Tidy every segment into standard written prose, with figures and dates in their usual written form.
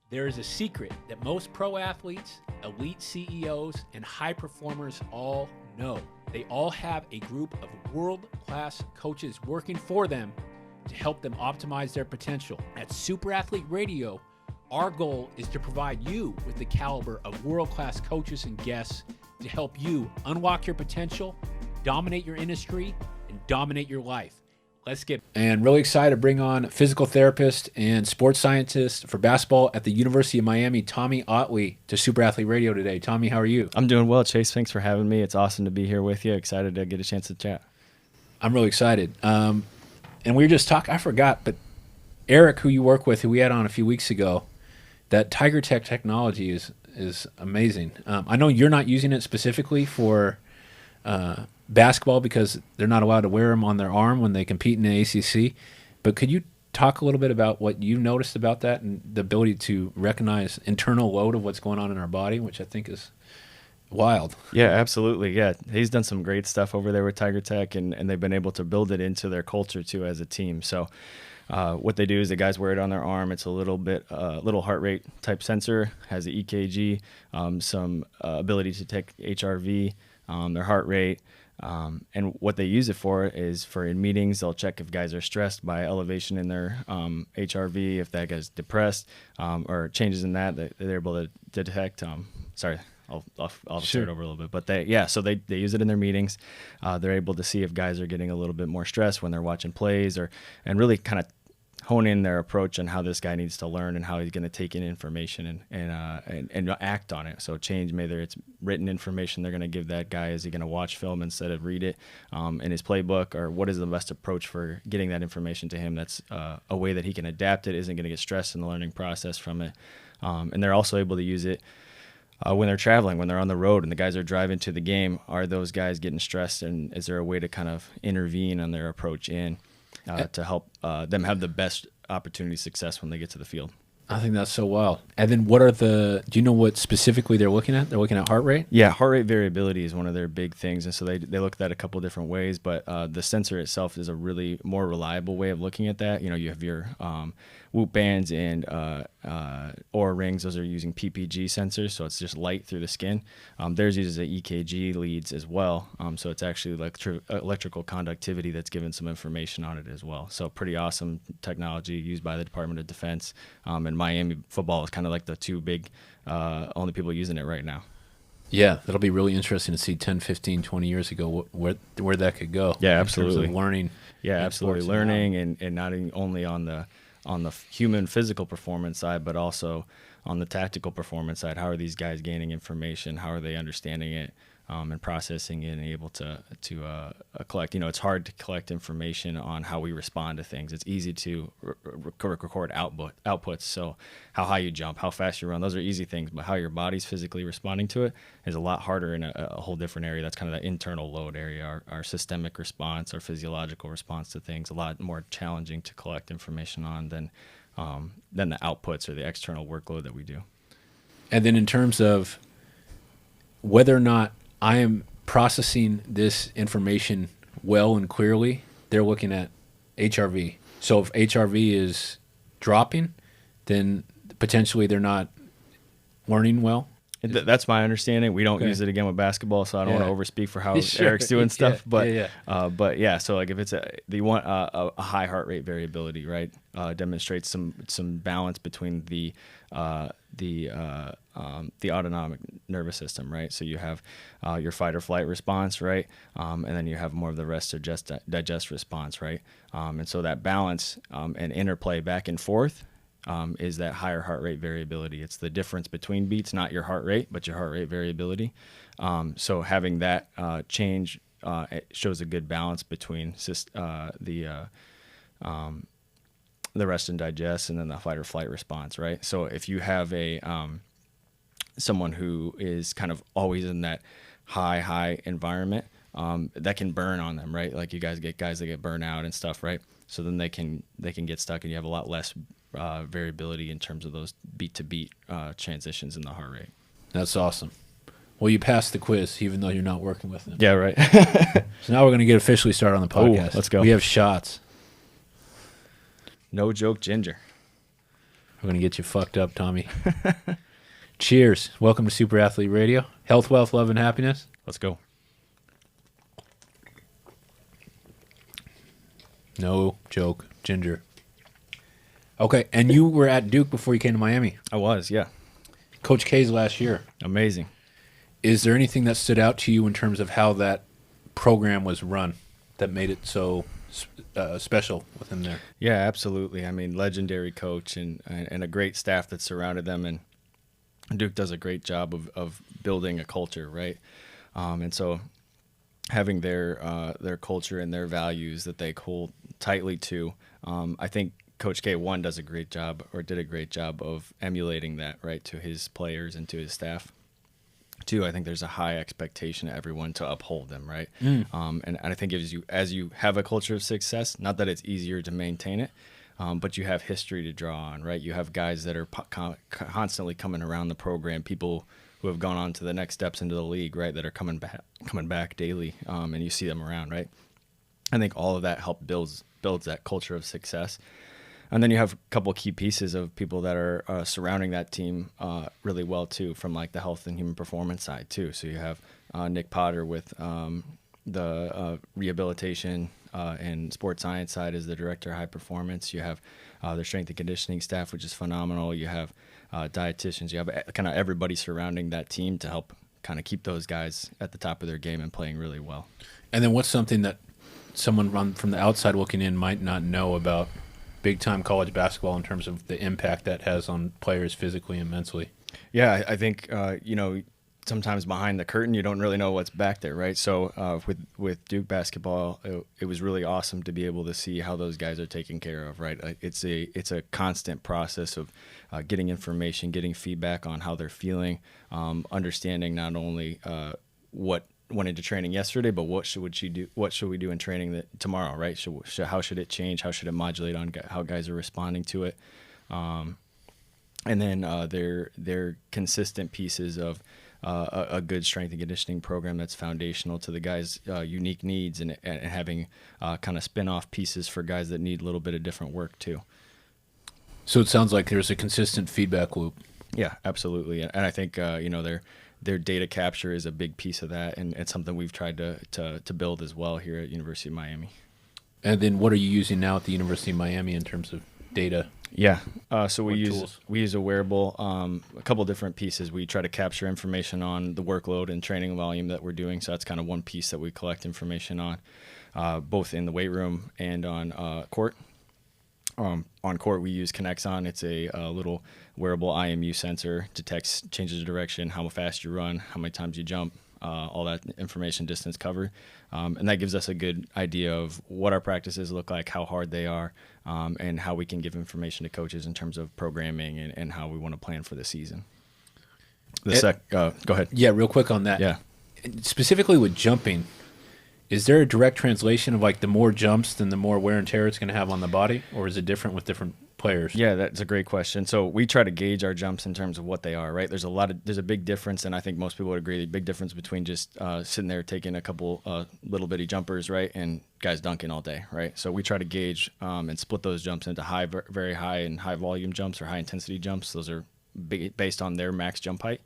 There is a secret that most pro athletes, elite CEOs, and high performers all know. They all have a group of world-class coaches working for them to help them optimize their potential. At SuperAthlete Radio, our goal is to provide you with the caliber of world-class coaches and guests to help you unlock your potential, dominate your industry, and dominate your life. And really excited to bring on physical therapist and sports scientist for basketball at the University of Miami, Tommy Otley, to SuperAthlete Radio today. Tommy, how are you? I'm doing well, Chase. Thanks for having me. It's awesome to be here with you. Excited to get a chance to chat. I'm really excited. And we were just talking, I forgot, but Eric, who you work with, who we had on a few weeks ago, that Tiger Tech technology is amazing. I know you're not using it specifically for basketball because they're not allowed to wear them on their arm when they compete in the ACC. But could you talk a little bit about what you noticed about that and the ability to recognize internal load of what's going on in our body, which I think is wild. Yeah, absolutely. Yeah, he's done some great stuff over there with Tiger Tech, and they've been able to build it into their culture too as a team. So what they do is the guys wear it on their arm. It's a little heart rate type sensor, has an EKG, some ability to detect HRV, their heart rate. And what they use it for is for in meetings, they'll check if guys are stressed by elevation in their HRV, if that guy's depressed or changes in that they're able to detect. Sorry, I'll start over a little bit. But they use it in their meetings. They're able to see if guys are getting a little bit more stressed when they're watching plays and really kind of hone in their approach on how this guy needs to learn and how he's going to take in information and act on it. So change, whether it's written information they're going to give that guy, is he going to watch film instead of read it in his playbook, or what is the best approach for getting that information to him that's a way that he can adapt it, isn't going to get stressed in the learning process from it. And they're also able to use it when they're traveling, when they're on the road and the guys are driving to the game. Are those guys getting stressed, and is there a way to kind of intervene on their approach to help them have the best opportunity success when they get to the field? I think that's so wild. And then do you know what specifically they're looking at? They're looking at heart rate? Yeah, heart rate variability is one of their big things. And so they look at that a couple different ways, but the sensor itself is a really more reliable way of looking at that. You know, you have your Whoop bands and Oura rings. Those are using PPG sensors, so it's just light through the skin. Theirs uses an EKG leads as well, so it's actually electrical conductivity that's given some information on it as well. So pretty awesome technology used by the Department of Defense. And Miami football is kind of like the two big only people using it right now. Yeah, that'll be really interesting to see 10, 15, 20 years ago where that could go. Yeah, absolutely. In terms of learning. Yeah, absolutely. Learning and not only on the human physical performance side, but also on the tactical performance side. How are these guys gaining information? How are they understanding it and processing it and able to collect? You know, it's hard to collect information on how we respond to things. It's easy to record outputs. So how high you jump, how fast you run, those are easy things. But how your body's physically responding to it is a lot harder in a whole different area. That's kind of the internal load area, our systemic response, our physiological response to things, a lot more challenging to collect information on than the outputs or the external workload that we do. And then in terms of whether or not I am processing this information well and clearly, they're looking at HRV. So if HRV is dropping, then potentially they're not learning well. That's my understanding. We don't use it again with basketball, so I don't want to overspeak for how Eric's doing stuff. But yeah. So like if it's you want a high heart rate variability, right? Demonstrates some balance between the autonomic nervous system, right? So you have your fight or flight response, right? And then you have more of the rest or just digest response, right? And so that balance and interplay back and forth is that higher heart rate variability. It's the difference between beats, not your heart rate, but your heart rate variability. So having that change it shows a good balance between the rest and digest, and then the fight or flight response, right? So if you have someone who is kind of always in that high environment, that can burn on them, right? Like you guys get guys that get burnt out and stuff, right? So then they can get stuck, and you have a lot less variability in terms of those beat to beat transitions in the heart rate. That's awesome. Well, you passed the quiz, even though you're not working with them. Yeah, right. So now we're going to get officially started on the podcast. Let's go. We have shots. No joke ginger. We're going to get you fucked up, Tommy. Cheers. Welcome to Super Athlete Radio. Health, wealth, love, and happiness. Let's go. No joke, ginger. Okay, and you were at Duke before you came to Miami. I was, yeah. Coach K's last year. Amazing. Is there anything that stood out to you in terms of how that program was run that made it so special within there? Yeah, absolutely. I mean, legendary coach and a great staff that surrounded them, and Duke does a great job of building a culture, right? And so having their culture and their values that they hold tightly to, I think Coach K did a great job of emulating that, right, to his players and to his staff. Two, I think there's a high expectation of everyone to uphold them, right? And I think as you have a culture of success, not that it's easier to maintain it, but you have history to draw on, right? You have guys that are constantly coming around the program, people who have gone on to the next steps into the league, right, that are coming back daily, and you see them around, right? I think all of that builds that culture of success. And then you have a couple of key pieces of people that are surrounding that team really well too, from like the health and human performance side too. So you have Nick Potter with the rehabilitation and sports science side as the director of high performance. You have their strength and conditioning staff, which is phenomenal. You have dietitians. You have kind of everybody surrounding that team to help kind of keep those guys at the top of their game and playing really well. And then what's something that someone from the outside looking in might not know about big-time college basketball in terms of the impact that has on players physically and mentally? Yeah, I think, sometimes behind the curtain, you don't really know what's back there, right? So with Duke basketball, it was really awesome to be able to see how those guys are taken care of, right? It's a constant process of getting information, getting feedback on how they're feeling, understanding not only what went into training yesterday, but what should we do in training tomorrow, right? How should it change? How should it modulate on how guys are responding to it? And then they're consistent pieces of a good strength and conditioning program that's foundational to the guys' unique needs, and having kind of spin-off pieces for guys that need a little bit of different work too. So it sounds like there's a consistent feedback loop. Yeah, absolutely. And I think their data capture is a big piece of that, and it's something we've tried to build as well here at University of Miami. And then what are you using now at the University of Miami in terms of data? Yeah, so we tools? use a wearable, a couple different pieces. We try to capture information on the workload and training volume that we're doing, so that's kind of one piece that we collect information on, both in the weight room and on court. On court, we use Connexon. It's a little wearable IMU sensor, detects changes of direction, how fast you run, how many times you jump, all that information, distance covered. And that gives us a good idea of what our practices look like, how hard they are, and how we can give information to coaches in terms of programming and how we want to plan for the season. Go ahead. Yeah, real quick on that. Yeah. Specifically with jumping, is there a direct translation of like the more jumps then the more wear and tear it's going to have on the body, or is it different with different players? Yeah, that's a great question. So we try to gauge our jumps in terms of what they are, right? There's a big difference, and I think most people would agree, the big difference between just sitting there taking a couple little bitty jumpers, right, and guys dunking all day, right? So we try to gauge and split those jumps into very high and high volume jumps or high intensity jumps. Those are based on their max jump height,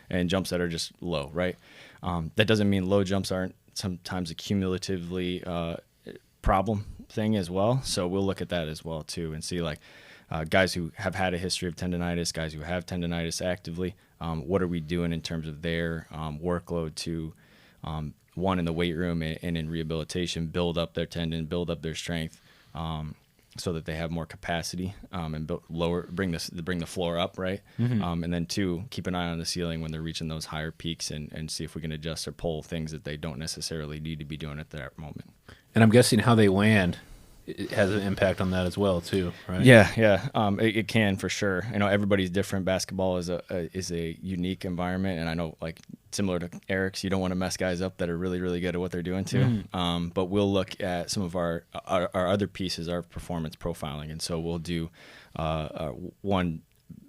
and jumps that are just low, right? That doesn't mean low jumps aren't sometimes a cumulatively problem thing as well. So we'll look at that as well too, and see like guys who have had a history of tendonitis, guys who have tendonitis actively, what are we doing in terms of their workload to one, in the weight room and in rehabilitation, build up their tendon, build up their strength, so that they have more capacity, and bring the floor up, right? Mm-hmm. And then two, keep an eye on the ceiling when they're reaching those higher peaks, and see if we can adjust or pull things that they don't necessarily need to be doing at that moment. And I'm guessing how they land, it has an impact on that as well too, right? Yeah. It can, for sure. I know everybody's different. Basketball is a unique environment, and I know, like, similar to Eric's, you don't want to mess guys up that are really, really good at what they're doing too. Mm-hmm. But we'll look at some of our other pieces, our performance profiling, and so we'll do one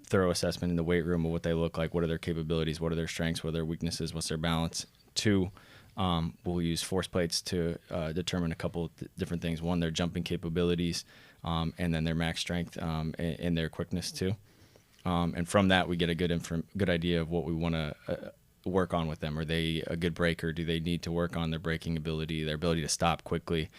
thorough assessment in the weight room of what they look like, what are their capabilities, what are their strengths, what are their weaknesses, what's their balance. Two, we'll use force plates to determine a couple different things. One, their jumping capabilities, and then their max strength and their quickness too. And from that, we get a good idea of what we want to work on with them. Are they a good breaker? Do they need to work on their breaking ability, their ability to stop quickly?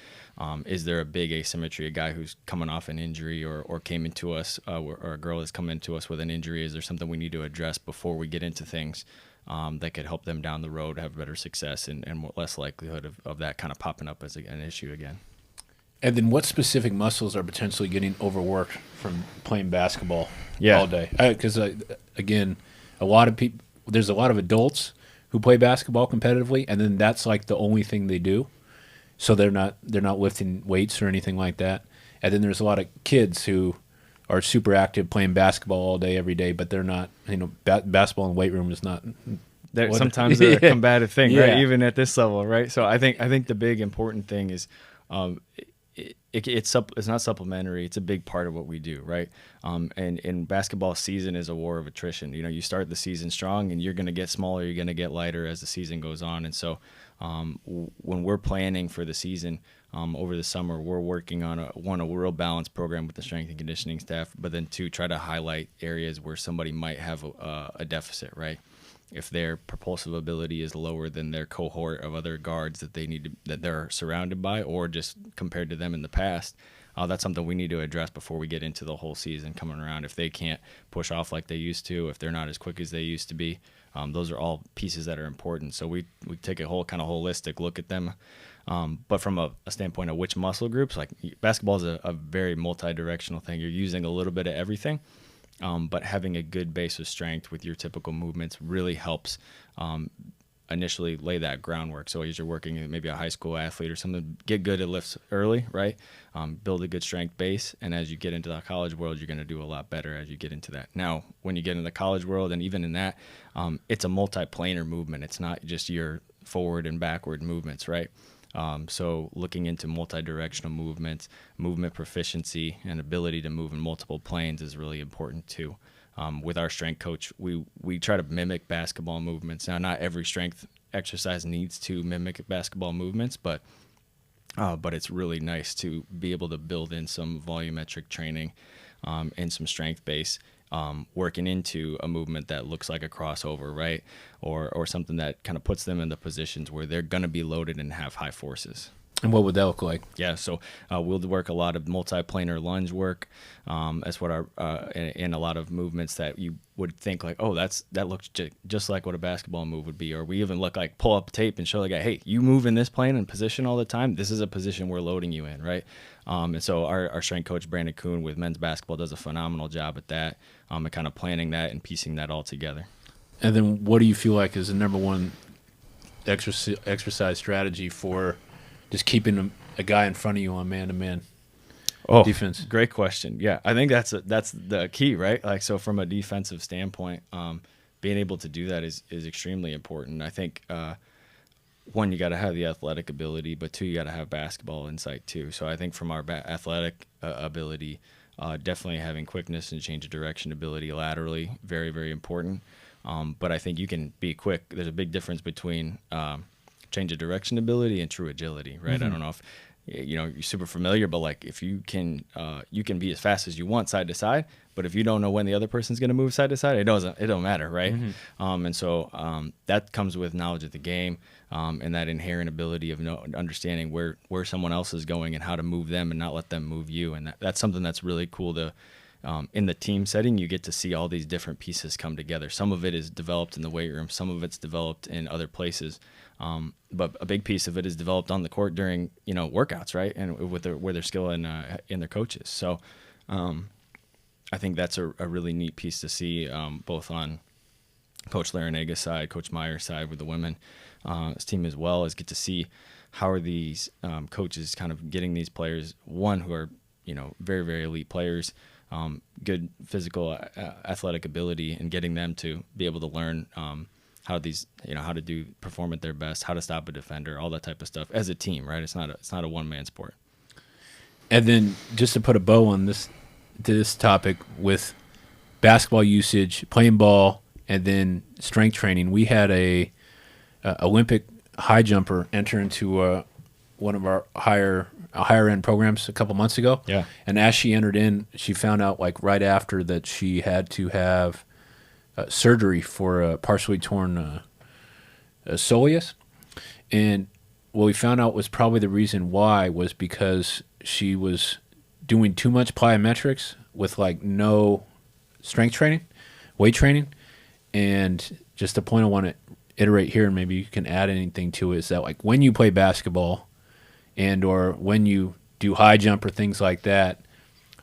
Is there a big asymmetry, a guy who's coming off an injury or came into us, or a girl has come into us with an injury? Is there something we need to address before we get into things that could help them down the road have better success and less likelihood of that kind of popping up as an issue again? And then what specific muscles are potentially getting overworked from playing basketball all day? Because, again, there's a lot of adults who play basketball competitively, and then that's like the only thing they do. So they're not lifting weights or anything like that. And then there's a lot of kids who are super active playing basketball all day, every day, but they're not, basketball in the weight room is not. Sometimes they're a combative thing, right? Even at this level, right? So I think the big important thing is it's not supplementary. It's a big part of what we do, right? And basketball season is a war of attrition. You start the season strong, and you're going to get smaller, you're going to get lighter as the season goes on. And so when we're planning for the season over the summer, we're working on a real balanced program with the strength and conditioning staff, but then two, try to highlight areas where somebody might have a deficit, right? If their propulsive ability is lower than their cohort of other guards that they're surrounded by, or just compared to them in the past, that's something we need to address before we get into the whole season coming around. If they can't push off like they used to, if they're not as quick as they used to be, those are all pieces that are important. So we take a whole kind of holistic look at them. But from a standpoint of which muscle groups, like basketball is a very multi-directional thing. You're using a little bit of everything. But having a good base of strength with your typical movements really helps initially lay that groundwork. So as you're working maybe a high school athlete or something, get good at lifts early, right? Build a good strength base. And as you get into the college world, you're going to do a lot better as you get into that. Now, when you get into the college world, and even in that, it's a multi-planar movement. It's not just your forward and backward movements, right? So looking into multi-directional movements, movement proficiency, and ability to move in multiple planes is really important too. With our strength coach, we try to mimic basketball movements. Now, not every strength exercise needs to mimic basketball movements, but it's really nice to be able to build in some volumetric training and some strength base. Working into a movement that looks like a crossover, right? Or something that kind of puts them in the positions where they're going to be loaded and have high forces. And what would that look like? Yeah, so we'll work a lot of multi-planar lunge work. That's what in a lot of movements that you would think like, oh, that looks just like what a basketball move would be. Or we even look like pull up tape and show the guy, hey, you move in this plane and position all the time. This is a position we're loading you in, right? And so our strength coach, Brandon Kuhn, with men's basketball does a phenomenal job at that, and kind of planning that and piecing that all together. And then what do you feel like is the number one exercise strategy for just keeping a guy in front of you on man-to-man defense? Great question. Yeah, I think that's the key, right? Like, so from a defensive standpoint, being able to do that is extremely important. I think one, you got to have the athletic ability, but two, you got to have basketball insight too. So I think from our athletic ability, definitely having quickness and change of direction ability laterally, very, very important. But I think you can be quick. There's a big difference between change of direction ability and true agility, right? Mm-hmm. I don't know if you're super familiar, but like if you can be as fast as you want side to side, but if you don't know when the other person's going to move side to side, it don't matter, right? Mm-hmm. And so that comes with knowledge of the game, and that inherent ability of understanding where someone else is going and how to move them and not let them move you. And that's something that's really cool to in the team setting. You get to see all these different pieces come together. Some of it is developed in the weight room, some of it's developed in other places. But a big piece of it is developed on the court during, workouts, right? And with their skill and in their coaches. So I think that's a really neat piece to see, both on Coach Larenega's side, Coach Meyer's side with the women, his team as well, is get to see how are these coaches kind of getting these players, one, who are, very, very elite players, good physical athletic ability, and getting them to be able to learn how to perform at their best, how to stop a defender, all that type of stuff as a team, right? It's not a one-man sport. And then just to put a bow on this topic with basketball usage, playing ball, and then strength training, we had a Olympic high jumper enter into one of our higher higher end programs a couple months ago. Yeah. And as she entered in, she found out like right after that she had to have surgery for a partially torn soleus. And what we found out was probably the reason why was because she was doing too much plyometrics with like no strength training, weight training. And just a point I want to iterate here, and maybe you can add anything to it, is that like when you play basketball and or when you do high jump or things like that,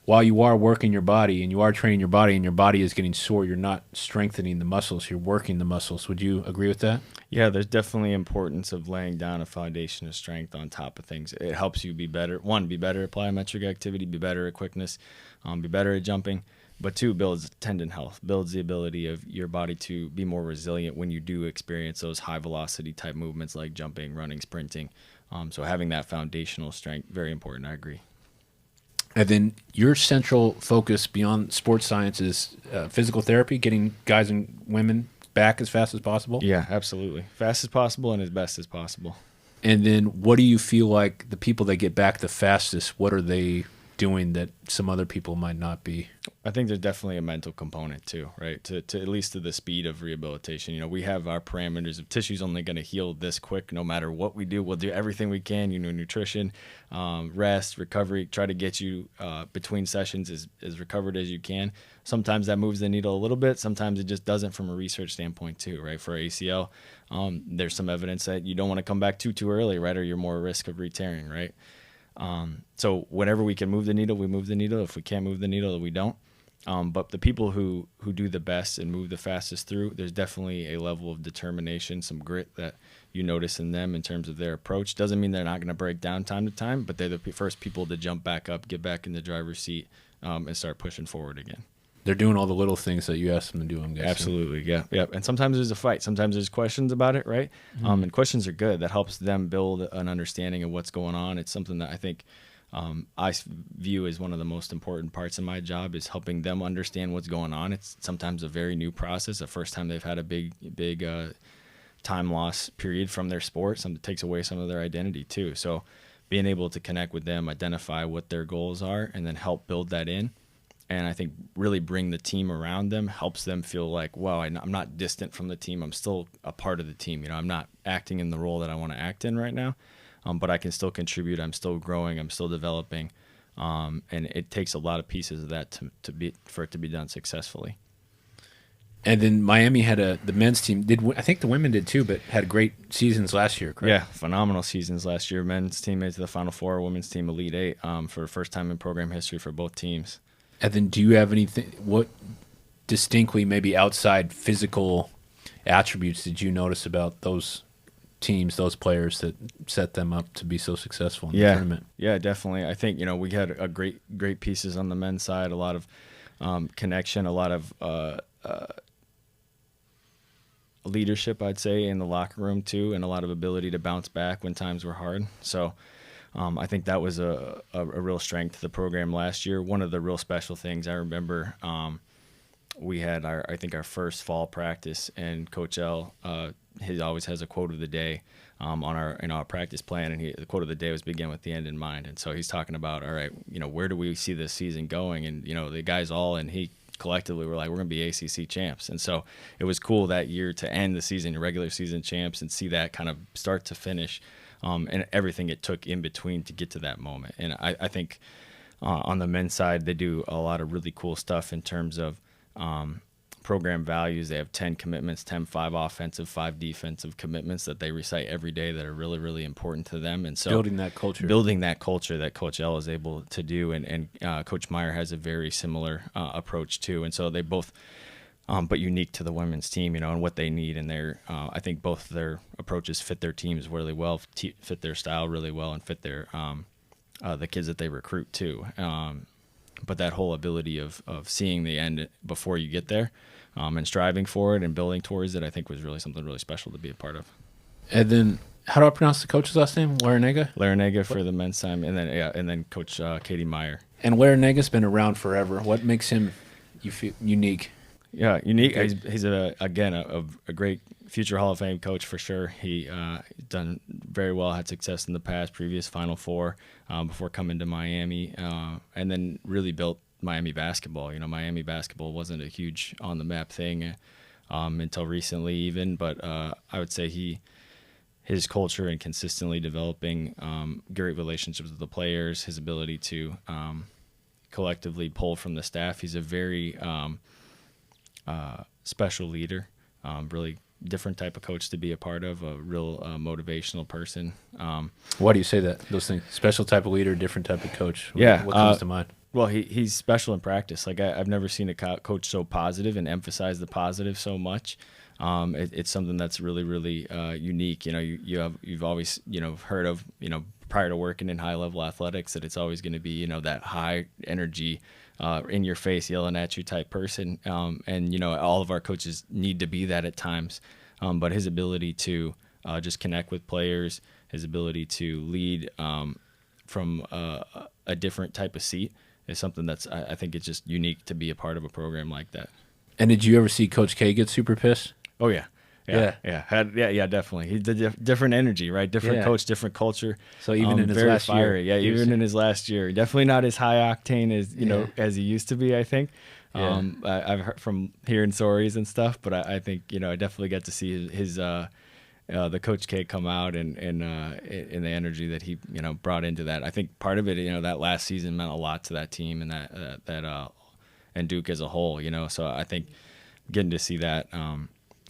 while you are working your body and you are training your body and your body is getting sore, you're not strengthening the muscles, you're working the muscles. Would you agree with that? Yeah, there's definitely importance of laying down a foundation of strength on top of things. It helps you be better. One, be better at plyometric activity, be better at quickness, be better at jumping. But two, builds tendon health, builds the ability of your body to be more resilient when you do experience those high velocity type movements like jumping, running, sprinting. So having that foundational strength, very important. I agree. And then your central focus beyond sports science is physical therapy, getting guys and women back as fast as possible? Yeah, absolutely. Fast as possible and as best as possible. And then what do you feel like the people that get back the fastest, what are they doing that some other people might not be? I think there's definitely a mental component too, right? To at least to the speed of rehabilitation. You know, we have our parameters of tissue's only going to heal this quick no matter what we do. We'll do everything we can, nutrition, rest, recovery, try to get you between sessions as recovered as you can. Sometimes that moves the needle a little bit. Sometimes it just doesn't from a research standpoint too, right? For ACL, there's some evidence that you don't want to come back too early, right? Or you're more at risk of re-tearing, right? So whenever we can move the needle, we move the needle. If we can't move the needle, we don't. But the people who do the best and move the fastest through, there's definitely a level of determination, some grit that you notice in them in terms of their approach. Doesn't mean they're not going to break down time to time, but they're the first people to jump back up, get back in the driver's seat, and start pushing forward again. They're doing all the little things that you ask them to do, I'm guessing. Absolutely, yeah. And sometimes there's a fight. Sometimes there's questions about it, right? And questions are good. That helps them build an understanding of what's going on. It's something that I think I view as one of the most important parts of my job is helping them understand what's going on. It's sometimes a very new process, the first time they've had a big time loss period from their sport. Something that takes away some of their identity too. So being able to connect with them, identify what their goals are, and then help build that in. And I think really bring the team around them helps them feel like, wow, I'm not distant from the team. I'm still a part of the team. You know, I'm not acting in the role that I want to act in right now, but I can still contribute. I'm still growing. I'm still developing. And it takes a lot of pieces of that for it to be done successfully. And then Miami had the men's team. I think the women did too, but had great seasons last year, correct? Yeah, phenomenal seasons last year. Men's team made it to the Final Four, women's team Elite Eight for the first time in program history for both teams. And then do you have anything, what distinctly maybe outside physical attributes did you notice about those teams, those players that set them up to be so successful in the tournament? Yeah, definitely. I think, we had a great pieces on the men's side, a lot of connection, a lot of leadership, I'd say, in the locker room too, and a lot of ability to bounce back when times were hard. So I think that was a real strength to the program last year. One of the real special things I remember, we had our first fall practice, and Coach L, he always has a quote of the day on our practice plan, and the quote of the day was "Begin with the end in mind." And so he's talking about, all right, where do we see this season going? And the guys all and he collectively were like, we're going to be ACC champs. And so it was cool that year to end the season, regular season champs, and see that kind of start to finish. And everything it took in between to get to that moment. And I think on the men's side, they do a lot of really cool stuff in terms of program values. They have 10 commitments, 5 offensive, 5 defensive commitments that they recite every day that are really, really important to them. And so building that culture that Coach L is able to do. And Coach Meyer has a very similar approach too. And so they both but unique to the women's team, and what they need. And I think both their approaches fit their teams really well, fit their style really well, and fit their the kids that they recruit too. But that whole ability of seeing the end before you get there, and striving for it and building towards it, I think was really something really special to be a part of. And then, how do I pronounce the coach's last name? Larinaga for the men's time, and then Coach Katie Meyer. And Larinaga's been around forever. What makes him unique? Yeah, unique. He's a great future Hall of Fame coach for sure. He done very well, had success in the past, previous Final Four before coming to Miami, and then really built Miami basketball. Miami basketball wasn't a huge on the map thing until recently even, but I would say his culture and consistently developing great relationships with the players, his ability to collectively pull from the staff. He's a very special leader, really different type of coach to be a part of, a real motivational person. Why do you say that? Those things, special type of leader, different type of coach. Yeah, what comes to mind? Well, he's special in practice. Like I've never seen a coach so positive and emphasize the positive so much. It's something that's really, really unique. You've always heard of prior to working in high level athletics that it's always going to be that high energy, in your face, yelling at you type person. And all of our coaches need to be that at times. But his ability to just connect with players, his ability to lead from a different type of seat is something that's I think it's just unique to be a part of a program like that. And did you ever see Coach K get super pissed? Oh yeah. Yeah, definitely. He did different energy, right? Different coach, different culture. So even in his very last fiery. year, even in his last year, definitely not as high octane as as he used to be. I think. I've heard from hearing stories and stuff, but I think I definitely got to see his the Coach K come out and the energy that he brought into that. I think part of it, that last season meant a lot to that team and that and Duke as a whole. So I think getting to see that.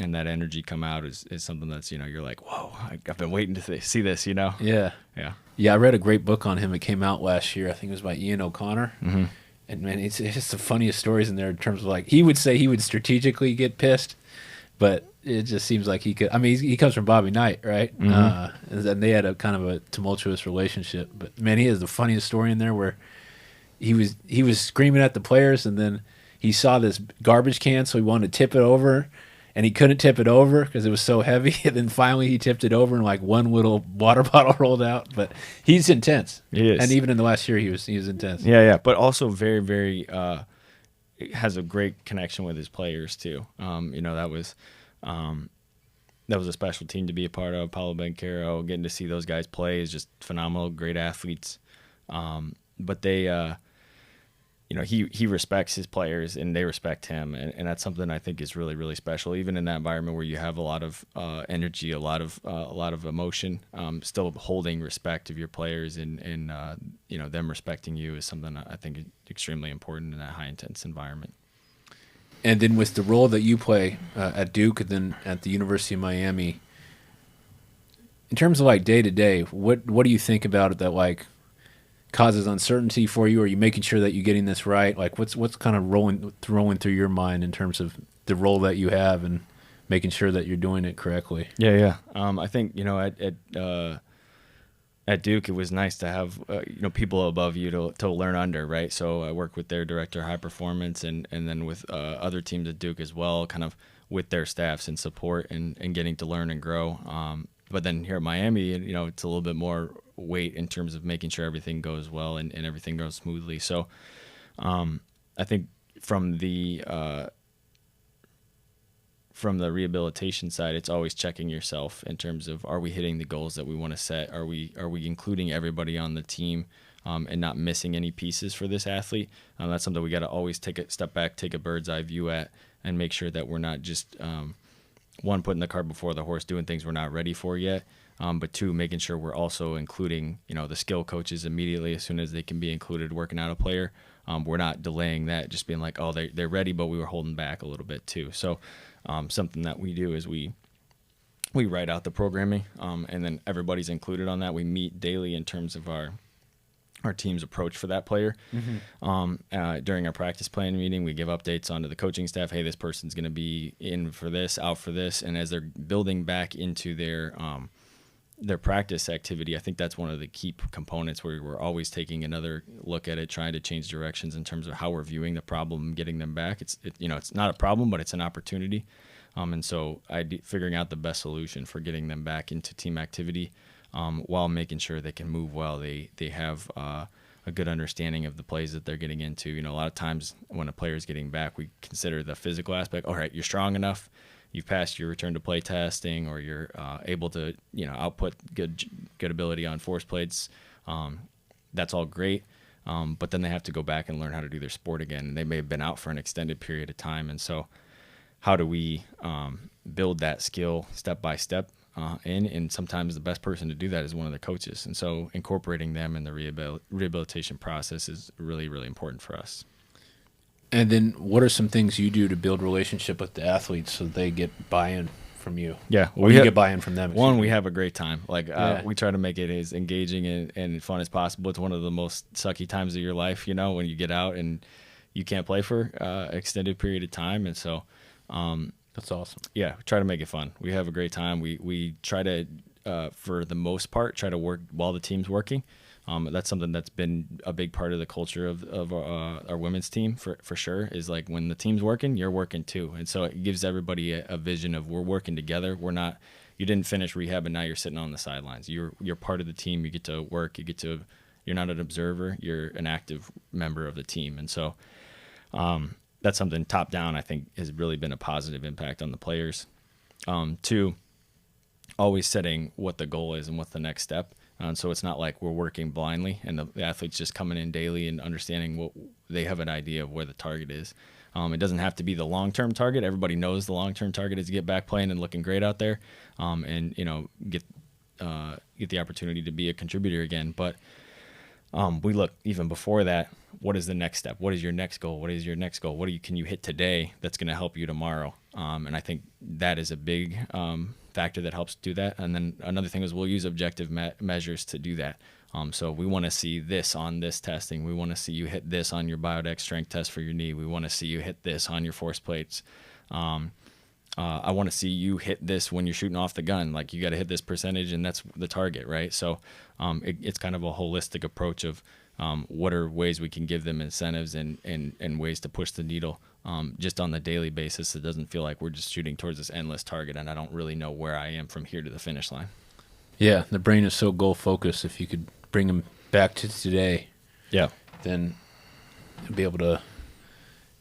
And that energy come out is something that's you're like, whoa, I've been waiting to see this. Yeah. I read a great book on him. It came out last year. I think it was by Ian O'Connor. Mm-hmm. And man, it's just the funniest stories in there in terms of like he would say he would strategically get pissed, but it just seems like he could. I mean, he comes from Bobby Knight, right? Mm-hmm. And they had a kind of a tumultuous relationship. But man, he has the funniest story in there where he was screaming at the players, and then he saw this garbage can, so he wanted to tip it over. And he couldn't tip it over because it was so heavy. And then finally he tipped it over and like one little water bottle rolled out. But he's intense. He is. And even in the last year, he was intense. Yeah. But also very, very has a great connection with his players too. That was a special team to be a part of. Paulo Banchero, getting to see those guys play is just phenomenal. Great athletes. But they. He respects his players and they respect him, and that's something I think is really, really special. Even in that environment where you have a lot of energy, a lot of emotion, still holding respect of your players and them respecting you is something I think is extremely important in that high intense environment. And then with the role that you play at Duke and then at the University of Miami, in terms of like day to day, what do you think about it that like causes uncertainty for you? Are you making sure that you're getting this right? Like what's kind of rolling through your mind in terms of the role that you have and making sure that you're doing it correctly? Yeah. I think at Duke it was nice to have people above you to learn under, right? So I work with their director of high performance and then with other teams at Duke as well, kind of with their staffs and support and getting to learn and grow. But then here at Miami, it's a little bit more weight in terms of making sure everything goes well and everything goes smoothly. So I think from the rehabilitation side, it's always checking yourself in terms of, are we hitting the goals that we want to set? Are we including everybody on the team and not missing any pieces for this athlete? That's something we got to always take a step back, take a bird's eye view at, and make sure that we're not just putting the cart before the horse, doing things we're not ready for yet. But two, making sure we're also including, the skill coaches immediately as soon as they can be included working out a player. We're not delaying that, just being like, oh, they're ready, but we were holding back a little bit too. So something that we do is we write out the programming, and then everybody's included on that. We meet daily in terms of our team's approach for that player. Mm-hmm. During our practice plan meeting, we give updates onto the coaching staff. Hey, this person's going to be in for this, out for this. And as they're building back into their practice activity, I think that's one of the key components where we're always taking another look at it, trying to change directions in terms of how we're viewing the problem, getting them back. It's not a problem, but it's an opportunity. And so figuring out the best solution for getting them back into team activity, while making sure they can move well. They have a good understanding of the plays that they're getting into. A lot of times when a player is getting back, we consider the physical aspect. All right, you're strong enough. you've passed your return to play testing, or you're able to, output good ability on force plates. That's all great. But then they have to go back and learn how to do their sport again. And they may have been out for an extended period of time. And so how do we build that skill step by step in? And sometimes the best person to do that is one of the coaches. And so incorporating them in the rehabilitation process is really, really important for us. And then what are some things you do to build relationship with the athletes so they get buy-in from you? Yeah. Well, you get buy-in from them. One, we have a great time. We try to make it as engaging and fun as possible. It's one of the most sucky times of your life, when you get out and you can't play for extended period of time. And so that's awesome. Yeah, try to make it fun. We have a great time. We try to, for the most part, try to work while the team's working. That's something that's been a big part of the culture of our women's team for sure, is like when the team's working, you're working too. And so it gives everybody a vision of we're working together. You didn't finish rehab and now you're sitting on the sidelines. You're part of the team. You get to work. You're not an observer. You're an active member of the team. And so that's something top down I think has really been a positive impact on the players. Two, always setting what the goal is and what's the next step. So it's not like we're working blindly and the athletes just coming in daily and understanding what they have an idea of where the target is. It doesn't have to be the long-term target. Everybody knows the long-term target is to get back playing and looking great out there, and get the opportunity to be a contributor again. But we look even before that. What is the next step? What is your next goal? What is your next goal? Can you hit today that's going to help you tomorrow? And I think that is a big factor that helps do that. And then another thing is we'll use objective measures to do that. So we want to see this on this testing. We want to see you hit this on your biodex strength test for your knee. We want to see you hit this on your force plates. I want to see you hit this when you're shooting off the gun. Like you got to hit this percentage and that's the target, right? So it's kind of a holistic approach of what are ways we can give them incentives and ways to push the needle just on the daily basis. It doesn't feel like we're just shooting towards this endless target and I don't really know where I am from here to the finish line. Yeah, the brain is so goal focused. If you could bring them back to today, then you'll be able to.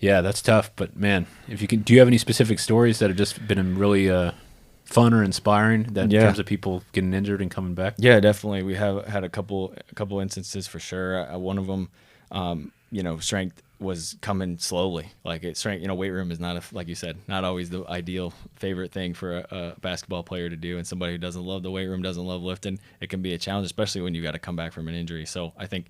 Yeah, that's tough. But man, if you can, do you have any specific stories that have just been really fun or inspiring in terms of people getting injured and coming back? Yeah, definitely. We have had a couple instances for sure. One of them, strength was coming slowly. Like strength, weight room is not, like you said, not always the ideal favorite thing for a basketball player to do. And somebody who doesn't love the weight room, doesn't love lifting, it can be a challenge, especially when you got to come back from an injury. So I think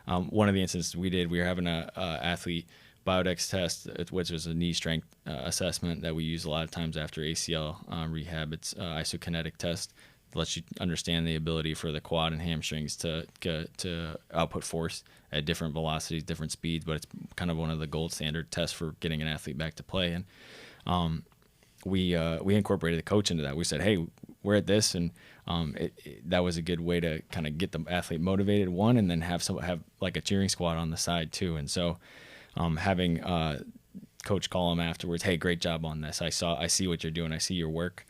one of the instances we were having a athlete biodex test, which is a knee strength assessment that we use a lot of times after ACL rehab. It's isokinetic test. It lets you understand the ability for the quad and hamstrings to output force at different velocities, different speeds, but it's kind of one of the gold standard tests for getting an athlete back to play. And we incorporated the coach into that. We said, hey, we're at this, and that was a good way to kind of get the athlete motivated, one, and then have like a cheering squad on the side too. And so having coach call him afterwards, hey, great job on this. I see what you're doing. I see your work.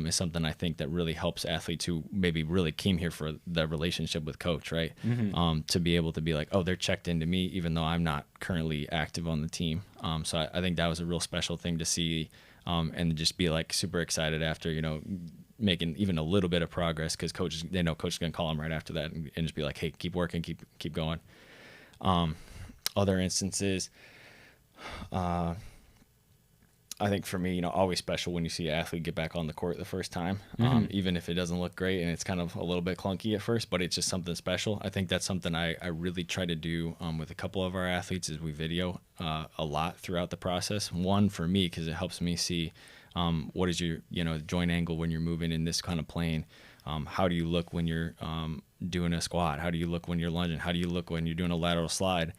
Is something I think that really helps athletes who maybe really came here for the relationship with coach, right? Mm-hmm. To be able to be like, oh, they're checked into me, even though I'm not currently active on the team. So I think that was a real special thing to see, and just be like super excited after, making even a little bit of progress, because they know coach is going to call them right after that and just be like, hey, keep working, keep going. Other instances, I think for me, always special when you see an athlete get back on the court the first time, even if it doesn't look great and it's kind of a little bit clunky at first, but it's just something special. I think that's something I really try to do with a couple of our athletes is we video a lot throughout the process. One, for me, because it helps me see what is your joint angle when you're moving in this kind of plane. How do you look when you're doing a squat? How do you look when you're lunging? How do you look when you're doing a lateral slide?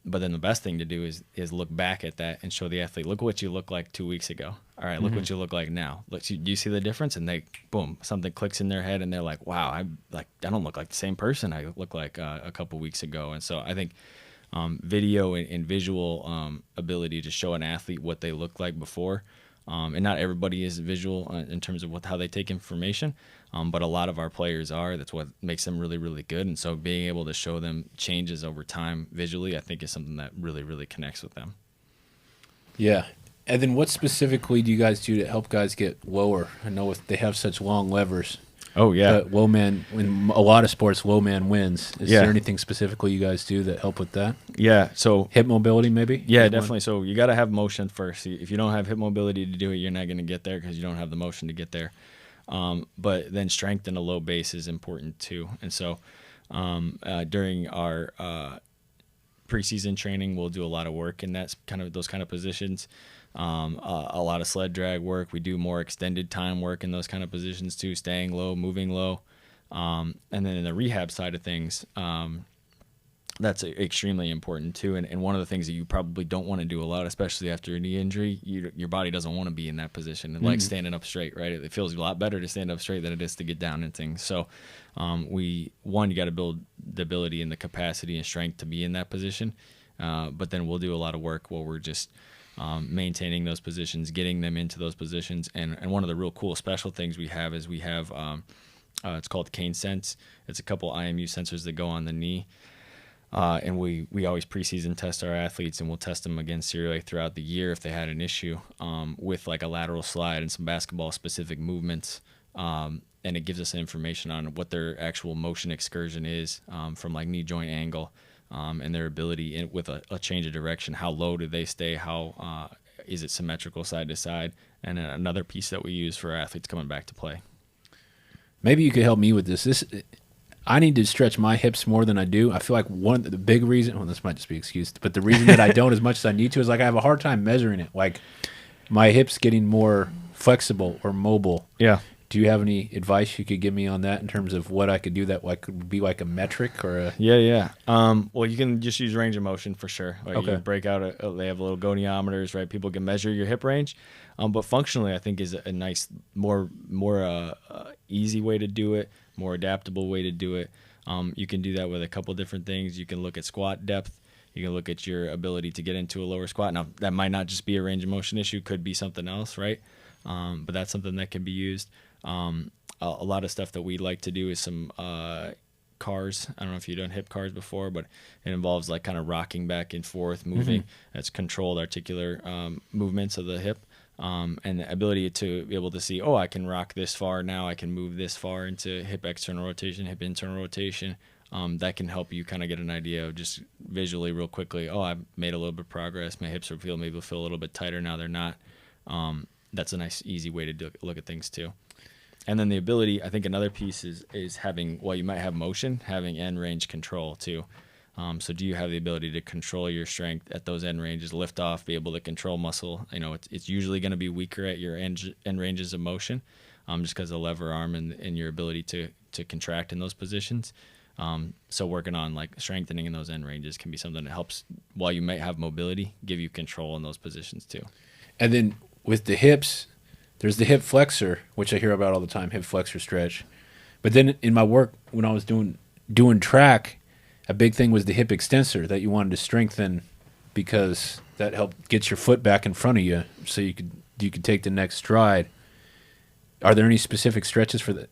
But then the best thing to do is look back at that and show the athlete, look what you look like 2 weeks ago. All right, look what you look like now. Look, do you see the difference? And they, boom, something clicks in their head, and they're like, wow, I don't look like the same person I look like a couple weeks ago. And so I think video and visual ability to show an athlete what they look like before. And not everybody is visual in terms of how they take information, but a lot of our players are. That's what makes them really, really good. And so being able to show them changes over time visually, I think, is something that really, really connects with them. Yeah. And then what specifically do you guys do to help guys get lower? I know if they have such long levers. Oh yeah, Low man, in a lot of sports, low man wins. Is Yeah. there anything specifically you guys do that help with that? yeah. So Hip mobility, maybe? yeah, Is one? definitely. So you got to have motion first. If you don't have hip mobility to do it, you're not going to get there because you don't have the motion to get there. But then strength in a low base is important too. And so during our preseason training, we'll do a lot of work in those kind of positions. A lot of sled drag work. We do more extended time work in those kind of positions too, staying low, moving low. And then in the rehab side of things, that's extremely important too. And one of the things that you probably don't want to do a lot, especially after a knee injury, your body doesn't want to be in that position. Like standing up straight, right? It feels a lot better to stand up straight than it is to get down and things. So you got to build the ability and the capacity and strength to be in that position. But then we'll do a lot of work where we're just maintaining those positions, getting them into those positions. And one of the real cool special things we have is it's called Cane Sense. It's a couple IMU sensors that go on the knee. And we always preseason test our athletes, and we'll test them again serially throughout the year if they had an issue with like a lateral slide and some basketball specific movements. And it gives us information on what their actual motion excursion is from like knee joint angle. And their ability with a change of direction. How low do they stay? How is it symmetrical side to side? And another piece that we use for athletes coming back to play. Maybe you could help me with this. I need to stretch my hips more than I do. I feel like one of the big reason, well, this might just be excused, but the reason that I don't as much as I need to is like I have a hard time measuring it. Like my hips getting more flexible or mobile. Yeah. Do you have any advice you could give me on that in terms of what I could do that could be like a metric or a... Yeah. Well, you can just use range of motion for sure. Like Okay. You break out, they have little goniometers, right? People can measure your hip range. But functionally, I think is a nice, more easy way to do it, more adaptable way to do it. You can do that with a couple different things. You can look at squat depth. You can look at your ability to get into a lower squat. Now, that might not just be a range of motion issue. Could be something else, right? But that's something that can be used. A lot of stuff that we like to do is some cars. I don't know if you've done hip cars before, but it involves like kind of rocking back and forth, moving. That's controlled articular movements of the hip. And the ability to be able to see, I can rock this far now, I can move this far into hip external rotation, hip internal rotation. That can help you kind of get an idea of just visually real quickly, I've made a little bit of progress, my hips maybe feel a little bit tighter now they're not. That's a nice easy way to look at things too. And then the ability, I think another piece is having, you might have motion, having end range control too. So do you have the ability to control your strength at those end ranges, lift off, be able to control muscle? It's usually going to be weaker at your end ranges of motion, just because of the lever arm and your ability to contract in those positions. So working on like strengthening in those end ranges can be something that helps, while you might have mobility, give you control in those positions too. And then with the hips, there's the hip flexor, which I hear about all the time, hip flexor stretch. But then in my work, when I was doing track, a big thing was the hip extensor that you wanted to strengthen because that helped get your foot back in front of you so you could take the next stride. Are there any specific stretches for that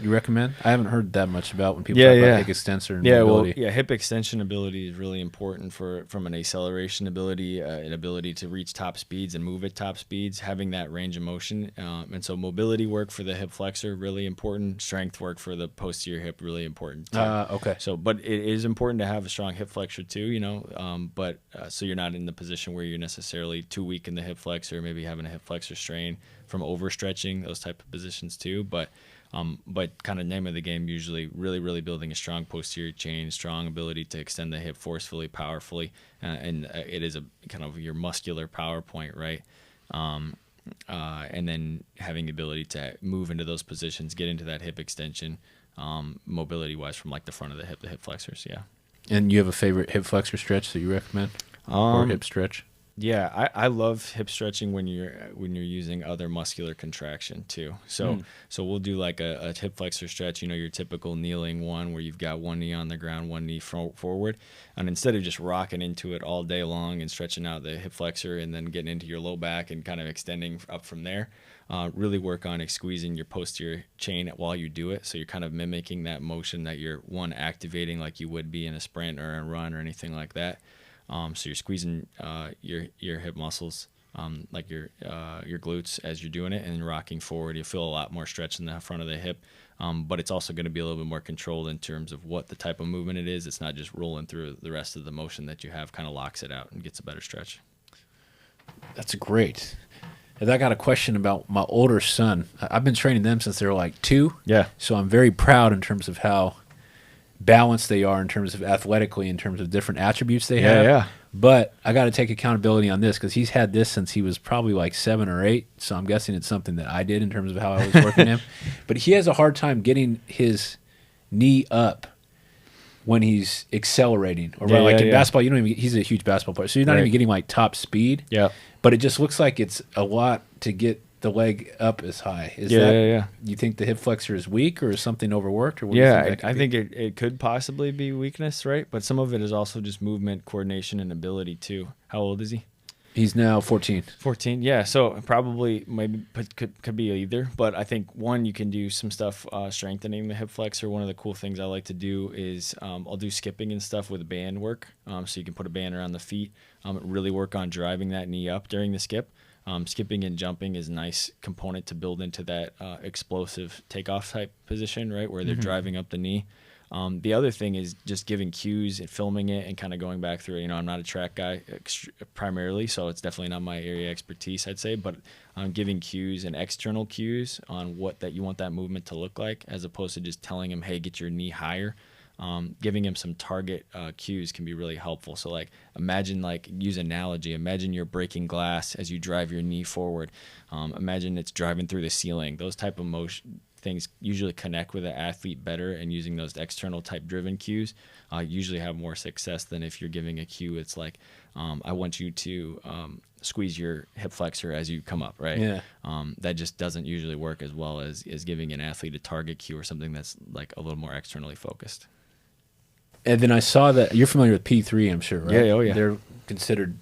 you recommend? I haven't heard that much about when people talk about hip extensor and mobility. Hip extension ability is really important from an acceleration ability, an ability to reach top speeds and move at top speeds, having that range of motion. And so mobility work for the hip flexor, really important. Strength work for the posterior hip, really important too. Okay. So, but it is important to have a strong hip flexor too, so you're not in the position where you're necessarily too weak in the hip flexor, maybe having a hip flexor strain from overstretching, those type of positions too. But kind of name of the game, usually really building a strong posterior chain, strong ability to extend the hip forcefully, powerfully, and it is a kind of your muscular power point, right? And then having the ability to move into those positions, get into that hip extension, mobility wise from like the front of the hip flexors, yeah. And you have a favorite hip flexor stretch that you recommend, or hip stretch? Yeah, I love hip stretching when you're using other muscular contraction too. So we'll do like a hip flexor stretch, your typical kneeling one where you've got one knee on the ground, one knee forward, and instead of just rocking into it all day long and stretching out the hip flexor and then getting into your low back and kind of extending up from there, really work on squeezing your posterior chain while you do it. So you're kind of mimicking that motion that you're activating like you would be in a sprint or a run or anything like that. So you're squeezing your hip muscles like your glutes as you're doing it, and rocking forward, you feel a lot more stretch in the front of the hip. But it's also going to be a little bit more controlled in terms of what the type of movement it is. It's not just rolling through the rest of the motion that you have, kind of locks it out and gets a better stretch. That's great. And I got a question about my older son. I've been training them since they were like 2. Yeah. So I'm very proud in terms of how balanced they are in terms of athletically, in terms of different attributes they have. Yeah. But I got to take accountability on this because he's had this since he was probably like 7 or 8. So I'm guessing it's something that I did in terms of how I was working him. But he has a hard time getting his knee up when he's accelerating. Or in basketball, you don't even. He's a huge basketball player, so you're not even getting like top speed. Yeah. But it just looks like it's a lot to get the leg up as high. Is that, you think the hip flexor is weak, or is something overworked? Or what do you think I think it could possibly be weakness, right? But some of it is also just movement, coordination, and ability too. How old is he? He's now 14. 14, yeah. So probably maybe could be either. But I think, one, you can do some stuff strengthening the hip flexor. One of the cool things I like to do is I'll do skipping and stuff with band work. So you can put a band around the feet, really work on driving that knee up during the skip. Skipping and jumping is a nice component to build into that explosive takeoff type position, right, where they're driving up the knee. The other thing is just giving cues and filming it and kind of going back through it. You know, I'm not a track guy primarily, so it's definitely not my area of expertise, I'd say, but giving cues and external cues on what that you want that movement to look like, as opposed to just telling him, hey, get your knee higher. Giving him some target cues can be really helpful. So like imagine, like, use analogy. Imagine you're breaking glass as you drive your knee forward. Imagine it's driving through the ceiling. Those type of motion things usually connect with the athlete better, and using those external type driven cues usually have more success than if you're giving a cue. It's like, I want you to squeeze your hip flexor as you come up, right? Yeah. That just doesn't usually work as well as giving an athlete a target cue or something that's like a little more externally focused. And then I saw that you're familiar with P3, I'm sure, right? Yeah, oh yeah. They're considered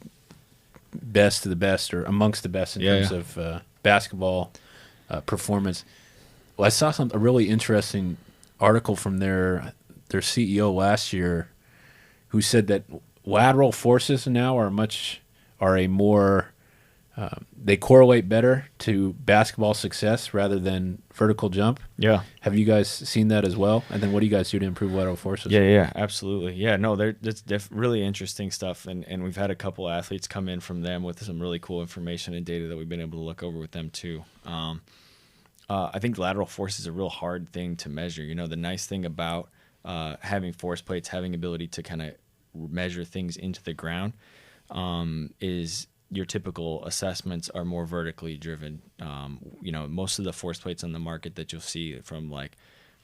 best of the best, or amongst the best in terms of basketball performance. Well, I saw a really interesting article from their CEO last year, who said that lateral forces now they correlate better to basketball success rather than vertical jump. Yeah. Have you guys seen that as well? And then what do you guys do to improve lateral forces? Yeah, absolutely. Yeah, no, that's really interesting stuff, and we've had a couple athletes come in from them with some really cool information and data that we've been able to look over with them too. I think lateral force is a real hard thing to measure. You know, the nice thing about having force plates, having ability to kind of measure things into the ground, is your typical assessments are more vertically driven. You know, most of the force plates on the market that you'll see from like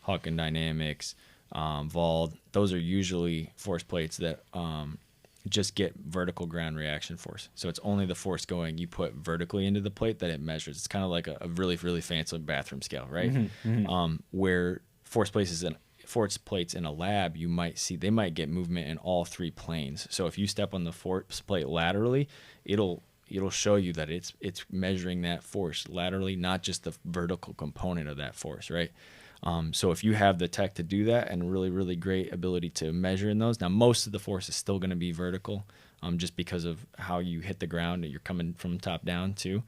Hawken Dynamics, Vald, those are usually force plates that just get vertical ground reaction force. So it's only the force going, you put vertically into the plate that it measures. It's kind of like a really, really fancy bathroom scale, right? Where force plates in a lab, you might see they might get movement in all 3 planes. So if you step on the force plate laterally, it'll show you that it's measuring that force laterally, not just the vertical component of that force, right? So if you have the tech to do that and really, really great ability to measure in those, now most of the force is still going to be vertical, just because of how you hit the ground and you're coming from top down too.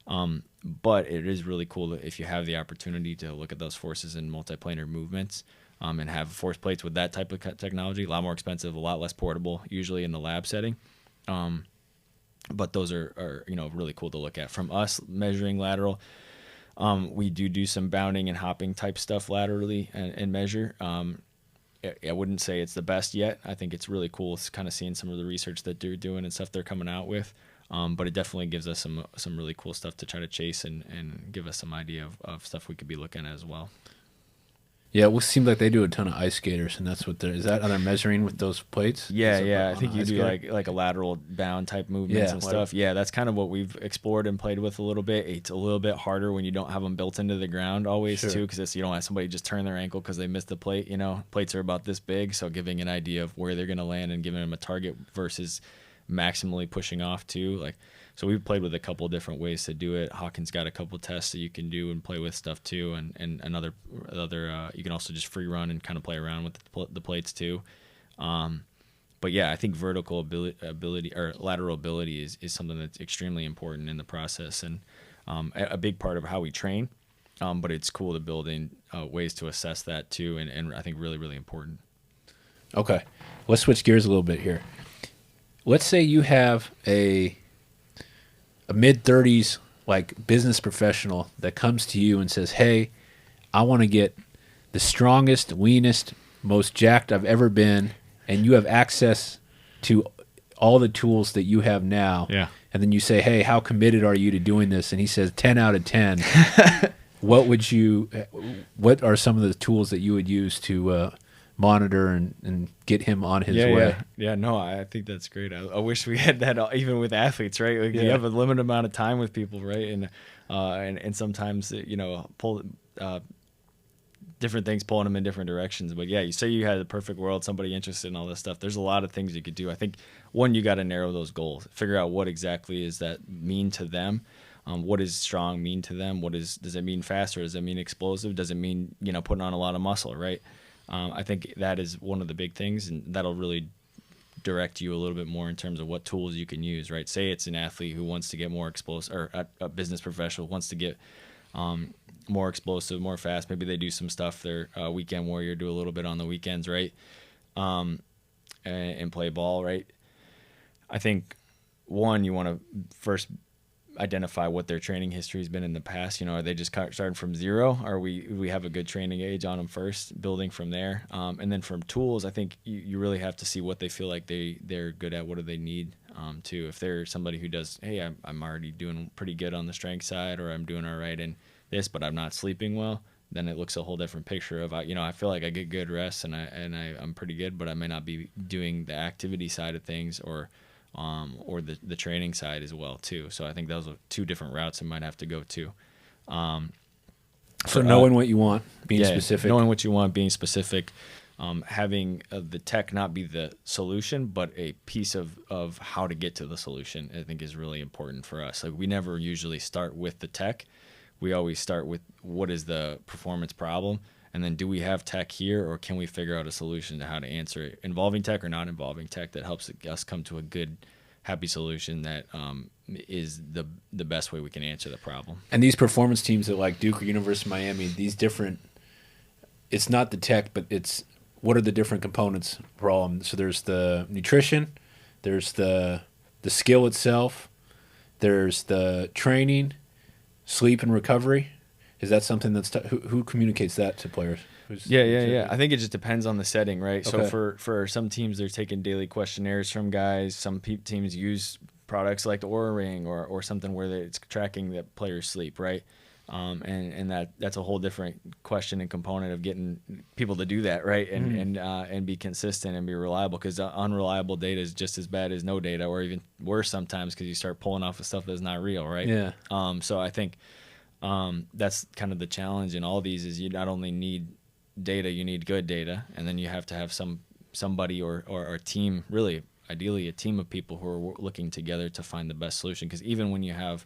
But it is really cool that if you have the opportunity to look at those forces in multiplanar movements, and have force plates with that type of technology, a lot more expensive, a lot less portable, usually in the lab setting. But those are really cool to look at. From us measuring lateral, we do some bounding and hopping type stuff laterally and measure. I wouldn't say it's the best yet. I think it's really cool kind of seeing some of the research that they're doing and stuff they're coming out with. But it definitely gives us some really cool stuff to try to chase and give us some idea of stuff we could be looking at as well. Yeah, it seems like they do a ton of ice skaters, and that's what are they measuring with those plates? Yeah. I think you do like a lateral bound type movements and stuff. Yeah, that's kind of what we've explored and played with a little bit. It's a little bit harder when you don't have them built into the ground always too, because you don't have somebody just turn their ankle because they missed the plate. You know, plates are about this big, so giving an idea of where they're going to land and giving them a target versus maximally pushing off too. So we've played with a couple different ways to do it. Hawken's got a couple tests that you can do and play with stuff too, and another you can also just free run and kind of play around with the plates too. But But yeah, I think vertical ability or lateral ability is something that's extremely important in the process, and a big part of how we train. But it's cool to build in ways to assess that too, and I think really, really important. Okay, let's switch gears a little bit here. Let's say you have a mid-30s like business professional that comes to you and says, "Hey, I want to get the strongest, leanest, most jacked I've ever been," and you have access to all the tools that you have now. Yeah. And then you say, "Hey, how committed are you to doing this?" And he says 10 out of 10. What are some of the tools that you would use to monitor and get him on his way? Yeah, no, I think that's great. I wish we had that even with athletes, right? Like you have a limited amount of time with people, right? And sometimes, pull different things pulling them in different directions. But yeah, you say you had the perfect world, somebody interested in all this stuff. There's a lot of things you could do. I think one, you got to narrow those goals, figure out what exactly is that mean to them. What does strong mean to them? Does it mean faster? Does it mean explosive? Does it mean, putting on a lot of muscle, right? I think that is one of the big things, and that'll really direct you a little bit more in terms of what tools you can use, right? Say it's an athlete who wants to get more explosive, or a business professional wants to get more explosive, more fast. Maybe they do some stuff. They're a weekend warrior, do a little bit on the weekends, right? And play ball, right? I think, one, you want to first identify what their training history has been in the past. Are they just starting from zero? Or we have a good training age on them first, building from there. And then from tools, I think you really have to see what they feel like they're good at. What do they need to? If they're somebody who does, hey, I'm already doing pretty good on the strength side, or I'm doing all right in this, but I'm not sleeping well, then it looks a whole different picture of, I feel like I get good rest and I'm pretty good, but I may not be doing the activity side of things, or the training side as well too. So I think those are two different routes I might have to go to. So knowing what you want, being specific. Knowing what you want, being specific, having the tech not be the solution, but a piece of how to get to the solution, I think is really important for us. Like, we never usually start with the tech. We always start with what is the performance problem, and then do we have tech here, or can we figure out a solution to how to answer it, involving tech or not involving tech, that helps us come to a good, happy solution that is the best way we can answer the problem. And these performance teams at like Duke or University of Miami, it's not the tech, but it's what are the different components problem. So there's the nutrition, there's the skill itself, there's the training, sleep and recovery. Is that something that's who communicates that to players? Yeah. I think it just depends on the setting, right? Okay. So for some teams, they're taking daily questionnaires from guys. Some teams use products like the Oura Ring or something where it's tracking the player's sleep, right? And that's a whole different question and component of getting people to do that, right? And be consistent and be reliable, because unreliable data is just as bad as no data, or even worse sometimes, because you start pulling off of stuff that's not real, right? Yeah. So I think that's kind of the challenge in all these, is you not only need data, you need good data, and then you have to have somebody or a team, really ideally a team of people who are looking together to find the best solution. Because even when you have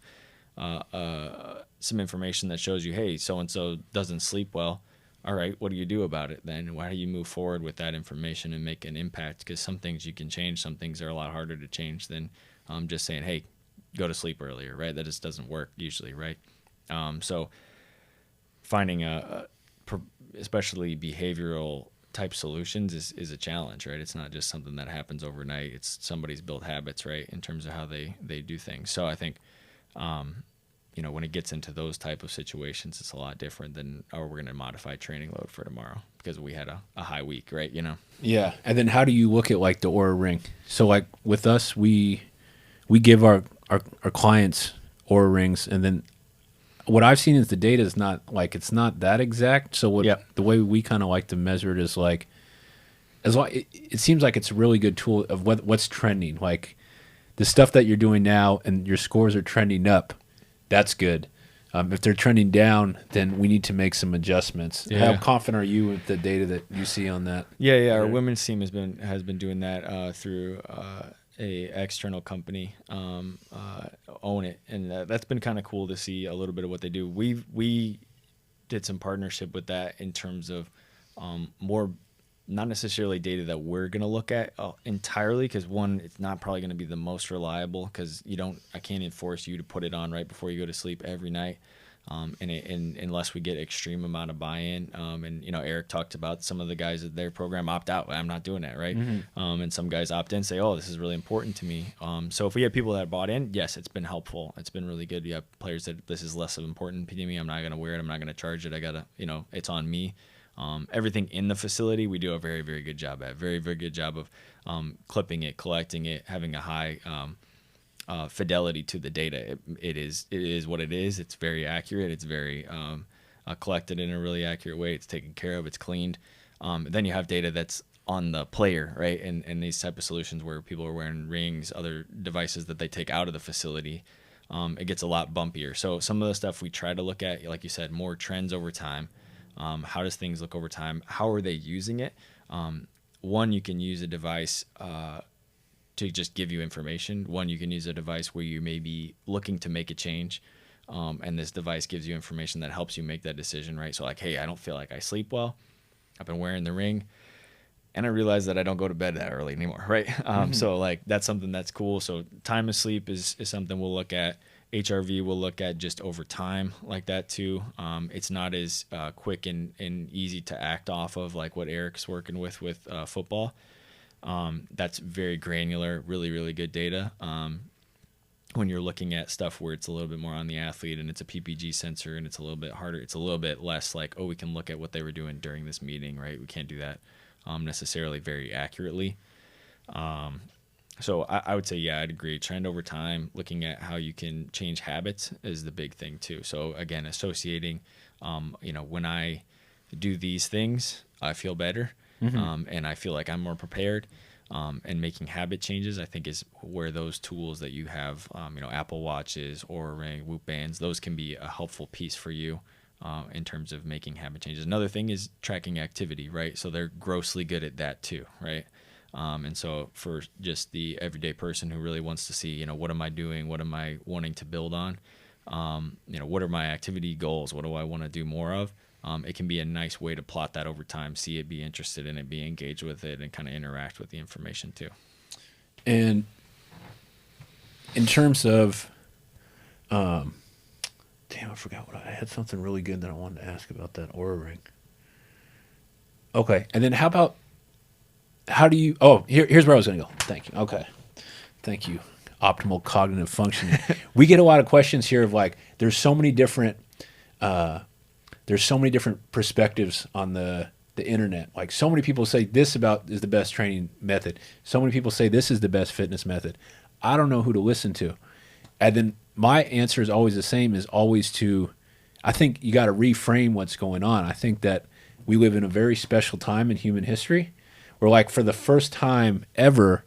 some information that shows you, hey, so-and-so doesn't sleep well, all right, what do you do about it then? Why do you move forward with that information and make an impact? Because some things you can change, some things are a lot harder to change than just saying, hey, go to sleep earlier, right? That just doesn't work usually, right? So finding especially behavioral type solutions is a challenge, right? It's not just something that happens overnight. It's somebody's built habits, right, in terms of how they do things. So I think, when it gets into those type of situations, it's a lot different than, we're going to modify training load for tomorrow because we had a high week, right? Yeah. And then how do you look at like the Oura Ring? So like with us, we give our clients Oura Rings, and then what I've seen is the data is it's not that exact. So the way we kind of like to measure it is like, it seems like it's a really good tool of what's trending. Like the stuff that you're doing now and your scores are trending up, that's good. If they're trending down, then we need to make some adjustments. Yeah. How confident are you with the data that you see on that? Yeah. Our women's team has been doing that through a external company, Own It, and that's been kind of cool to see a little bit of what they do. We did some partnership with that in terms of more not necessarily data that we're going to look at entirely, because one, it's not probably going to be the most reliable, because I can't enforce you to put it on right before you go to sleep every night. And unless we get extreme amount of buy-in, and Eric talked about some of the guys at their program opt out. I'm not doing that, right? And some guys opt in, say, oh, this is really important to me. So if we have people that bought in, yes, it's been helpful. It's been really good. You have players that this is less of important to me. I'm not going to wear it. I'm not going to charge it. I gotta, it's on me. Everything in the facility, we do a very, very good job at. Very, very good job of clipping it, collecting it, having a high fidelity to the data. It is what it is. It's very accurate. It's very collected in a really accurate way. It's taken care of. It's cleaned. Then you have data that's on the player, right? And these type of solutions where people are wearing rings, other devices that they take out of the facility, it gets a lot bumpier. So some of the stuff we try to look at, like you said, more trends over time. How does things look over time? How are they using it? One, you can use a device to just give you information. One, you can use a device where you may be looking to make a change, and this device gives you information that helps you make that decision, right? So like, hey, I don't feel like I sleep well. I've been wearing the ring, and I realize that I don't go to bed that early anymore, right? So like that's something that's cool. So time of sleep is something we'll look at. HRV we'll look at just over time like that too. It's not as quick and easy to act off of like what Eric's working with football. That's very granular, really, really good data. When you're looking at stuff where it's a little bit more on the athlete and it's a PPG sensor and it's a little bit harder, it's a little bit less like, oh, we can look at what they were doing during this meeting, right? We can't do that necessarily very accurately. So I would say, yeah, I'd agree. Trend over time, looking at how you can change habits is the big thing too. So again, associating, when I do these things, I feel better, and I feel like I'm more prepared. And making habit changes, I think, is where those tools that you have, Apple Watches, Oura Ring, Whoop bands, those can be a helpful piece for you in terms of making habit changes. Another thing is tracking activity, right? So they're grossly good at that too, right? And so for just the everyday person who really wants to see, what am I doing? What am I wanting to build on? What are my activity goals? What do I want to do more of? It can be a nice way to plot that over time, see it, be interested in it, be engaged with it, and kind of interact with the information too. And in terms of, damn, I forgot I had something really good that I wanted to ask about that Oura Ring. Okay. And then how do you, here's where I was going to go. Thank you. Okay. Thank you. Optimal cognitive functioning. We get a lot of questions here of like, there's so many different perspectives on the internet. Like so many people say this is the best training method. So many people say this is the best fitness method. I don't know who to listen to. And then my answer is always the same, is always I think you got to reframe what's going on. I think that we live in a very special time in human history where, like, for the first time ever,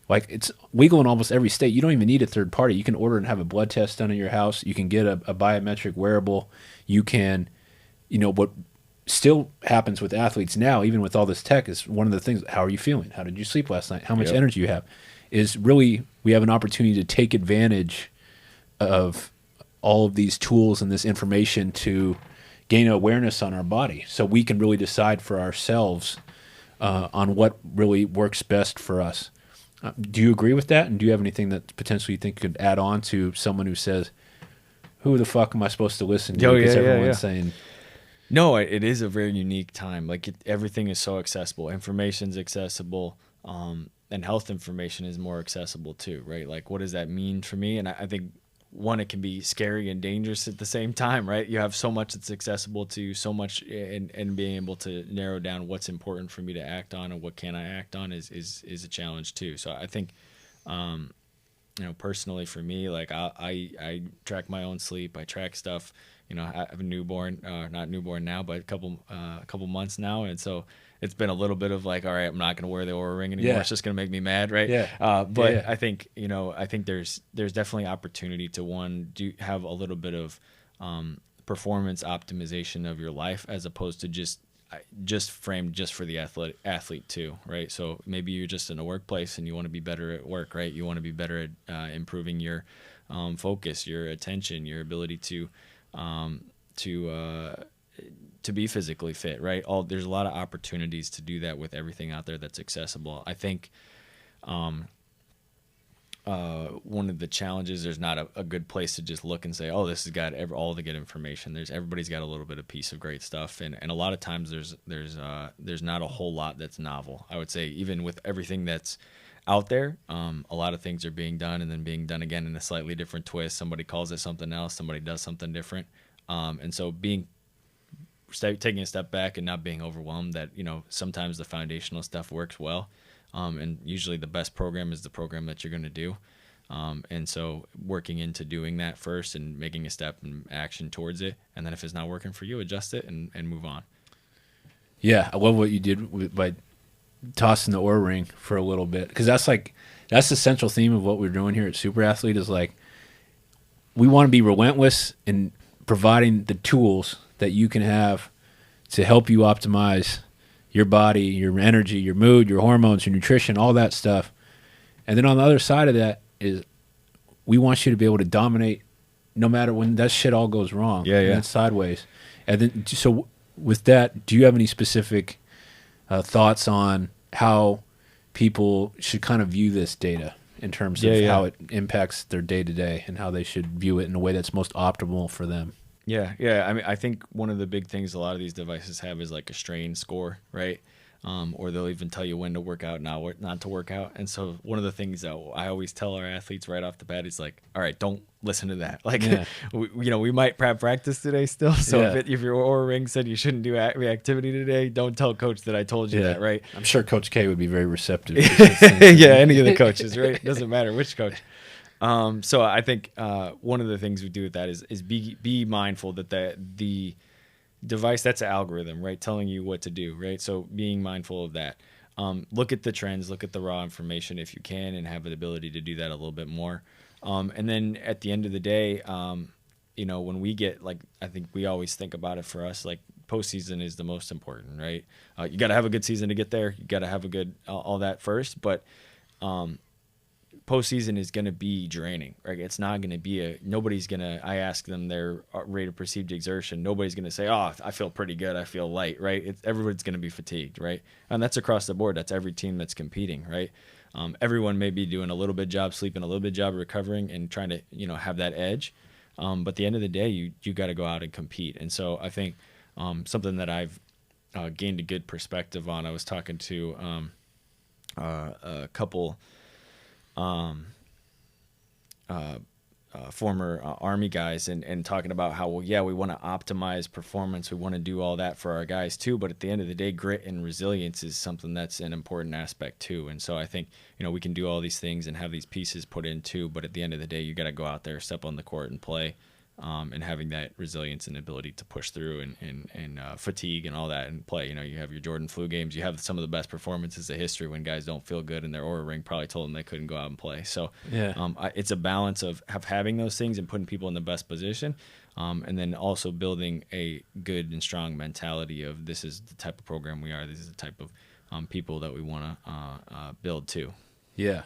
like, it's legal in almost every state. You don't even need a third party. You can order and have a blood test done at your house. You can get a biometric wearable. You can, what still happens with athletes now, even with all this tech, is one of the things, how are you feeling? How did you sleep last night? How much energy you have? Is really, we have an opportunity to take advantage of all of these tools and this information to gain awareness on our body so we can really decide for ourselves on what really works best for us. Do you agree with that? And do you have anything that potentially you think could add on to someone who says, who the fuck am I supposed to listen to? Because everyone's saying... No, it is a very unique time. Like everything is so accessible. Information's accessible, and health information is more accessible too, right? Like, what does that mean for me? And I think, one, it can be scary and dangerous at the same time, right? You have so much that's accessible to you, so much, and being able to narrow down what's important for me to act on and what can I act on is a challenge too. So I think, personally for me, like I track my own sleep. I track stuff. I have a newborn, not newborn now, but a couple months now, and so it's been a little bit of like, all right, I'm not going to wear the Oura Ring anymore. Yeah. It's just going to make me mad, right? Yeah. But I think there's definitely opportunity to have a little bit of performance optimization of your life as opposed to just framed just for the athlete too, right? So maybe you're just in a workplace and you want to be better at work, right? You want to be better at improving your to be physically fit, right? There's a lot of opportunities to do that with everything out there that's accessible. I think one of the challenges, there's not a good place to just look and say, oh, this has got all the good information. Everybody's got a little bit of piece of great stuff, and a lot of times there's not a whole lot that's novel. I would say even with everything that's out there, a lot of things are being done and then being done again in a slightly different twist. Somebody calls it something else, somebody does something different, and so taking a step back and not being overwhelmed that, sometimes the foundational stuff works well. And usually the best program is the program that you're going to do. And so working into doing that first and making a step and action towards it. And then if it's not working for you, adjust it and move on. Yeah. I love what you did by tossing the Oura ring for a little bit. Cause that's the central theme of what we're doing here at SuperAthlete is like, we want to be relentless in providing the tools that you can have to help you optimize your body, your energy, your mood, your hormones, your nutrition, all that stuff. And then on the other side of that is we want you to be able to dominate no matter when that shit all goes wrong. Yeah. And it's sideways. And then, so with that, do you have any specific thoughts on how people should kind of view this data in terms of how it impacts their day-to-day and how they should view it in a way that's most optimal for them? Yeah. I mean, I think one of the big things a lot of these devices have is like a strain score, right? Or they'll even tell you when to work out, not to work out. And so one of the things that I always tell our athletes right off the bat is like, all right, don't listen to that. Like, we might practice today still. So if your Oura ring said you shouldn't do activity today, don't tell coach that I told you that, right? I'm sure Coach K would be very receptive. Yeah, any of the coaches, right? Doesn't matter which coach. So I think one of the things we do with that is be mindful that the device, that's an algorithm, right, telling you what to do, right? So being mindful of that. Look at the trends, look at the raw information if you can, and have the ability to do that a little bit more. And then at the end of the day, when we get, like, I think we always think about it for us, like postseason is the most important, right? You got to have a good season to get there. You got to have a good all that first, but postseason is going to be draining, right? It's not going to be I ask them their rate of perceived exertion. Nobody's going to say, oh, I feel pretty good, I feel light, right? Everybody's going to be fatigued, right? And that's across the board. That's every team that's competing, right? Everyone may be doing a little bit job sleeping, a little bit job recovering, and trying to, have that edge. But at the end of the day, you got to go out and compete. And so I think something that I've gained a good perspective on, I was talking to a couple former Army guys and talking about how, we want to optimize performance. We want to do all that for our guys too. But at the end of the day, grit and resilience is something that's an important aspect too. And so I think, we can do all these things and have these pieces put in too. But at the end of the day, you got to go out there, step on the court and play. And having that resilience and ability to push through and fatigue and all that and play. You have your Jordan flu games. You have some of the best performances of history when guys don't feel good and their Oura ring probably told them they couldn't go out and play. So it's a balance of having those things and putting people in the best position, and then also building a good and strong mentality of this is the type of program we are. This is the type of people that we want to build too. Yeah.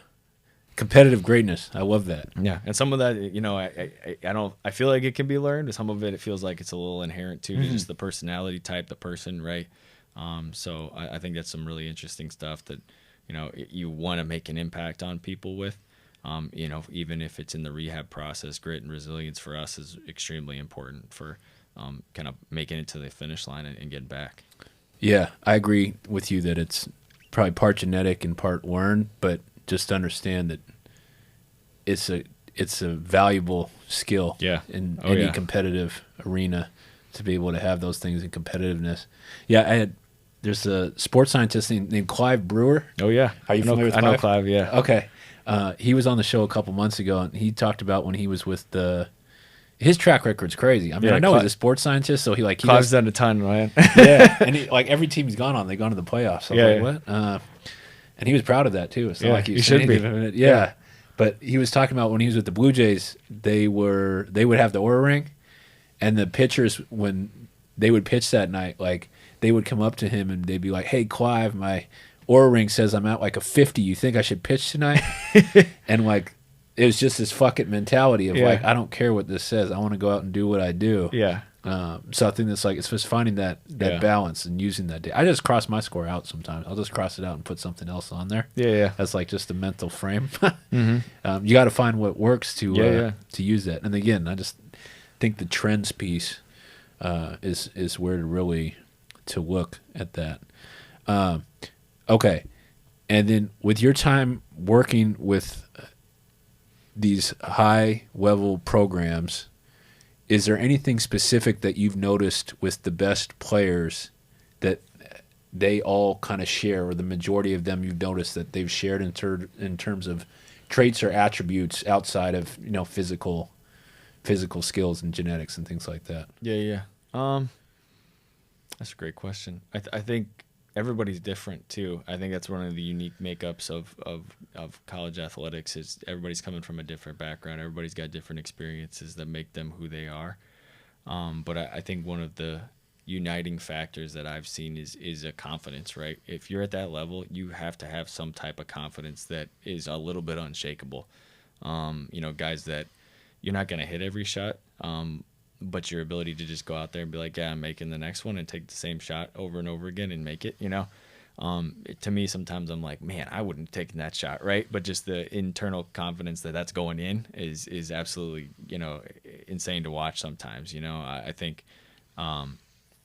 Competitive greatness. I love that. Yeah. And some of that, I feel like it can be learned, but some of it feels like it's a little inherent too, to just the personality type, the person, right? So I think that's some really interesting stuff that, you want to make an impact on people with, even if it's in the rehab process. Grit and resilience for us is extremely important for kind of making it to the finish line and getting back. Yeah. I agree with you that it's probably part genetic and part learned, but just understand that it's a valuable skill in any competitive arena to be able to have those things in competitiveness. Yeah, there's a sports scientist named Clive Brewer. Oh yeah, are you familiar with Clive? I know Clive. Yeah. Okay, he was on the show a couple months ago, and he talked about when he was with his track record's crazy. I mean, I know he's a sports scientist, so he Clive's done a ton, man. Yeah, and every team he's gone on, they've gone to the playoffs. So what? And he was proud of that too. It's not like he should be. Yeah. But he was talking about when he was with the Blue Jays, they would have the Oura ring, and the pitchers, when they would pitch that night, like they would come up to him and they'd be like, "Hey, Clive, my Oura ring says I'm at like a 50. You think I should pitch tonight?" And it was just this fucking mentality of like, I don't care what this says. I want to go out and do what I do. Yeah. So I think that's like, it's just finding that Yeah. balance and using that data. I just cross my score out sometimes. I'll just cross it out and put something else on there. Yeah. That's like just a mental frame. Mm-hmm. You got to find what works to Yeah. to use that. And again, I just think the trends piece is where to really to look at that. Okay, and then with your time working with these high level programs, is there anything specific that you've noticed with the best players that they all kind of share, or the majority of them you've noticed that they've shared in terms of traits or attributes outside of physical skills and genetics and things like that? Yeah. That's a great question. I think everybody's different too. I think that's one of the unique makeups of college athletics is everybody's coming from a different background. Everybody's got different experiences that make them who they are. But I think one of the uniting factors that I've seen is a confidence, right? If you're at that level, you have to have some type of confidence that is a little bit unshakable. Guys that you're not going to hit every shot, but your ability to just go out there and be like, yeah, I'm making the next one and take the same shot over and over again and make it, to me, sometimes I'm like, man, I wouldn't have taken that shot, right? But just the internal confidence that that's going in is absolutely, insane to watch sometimes, I think,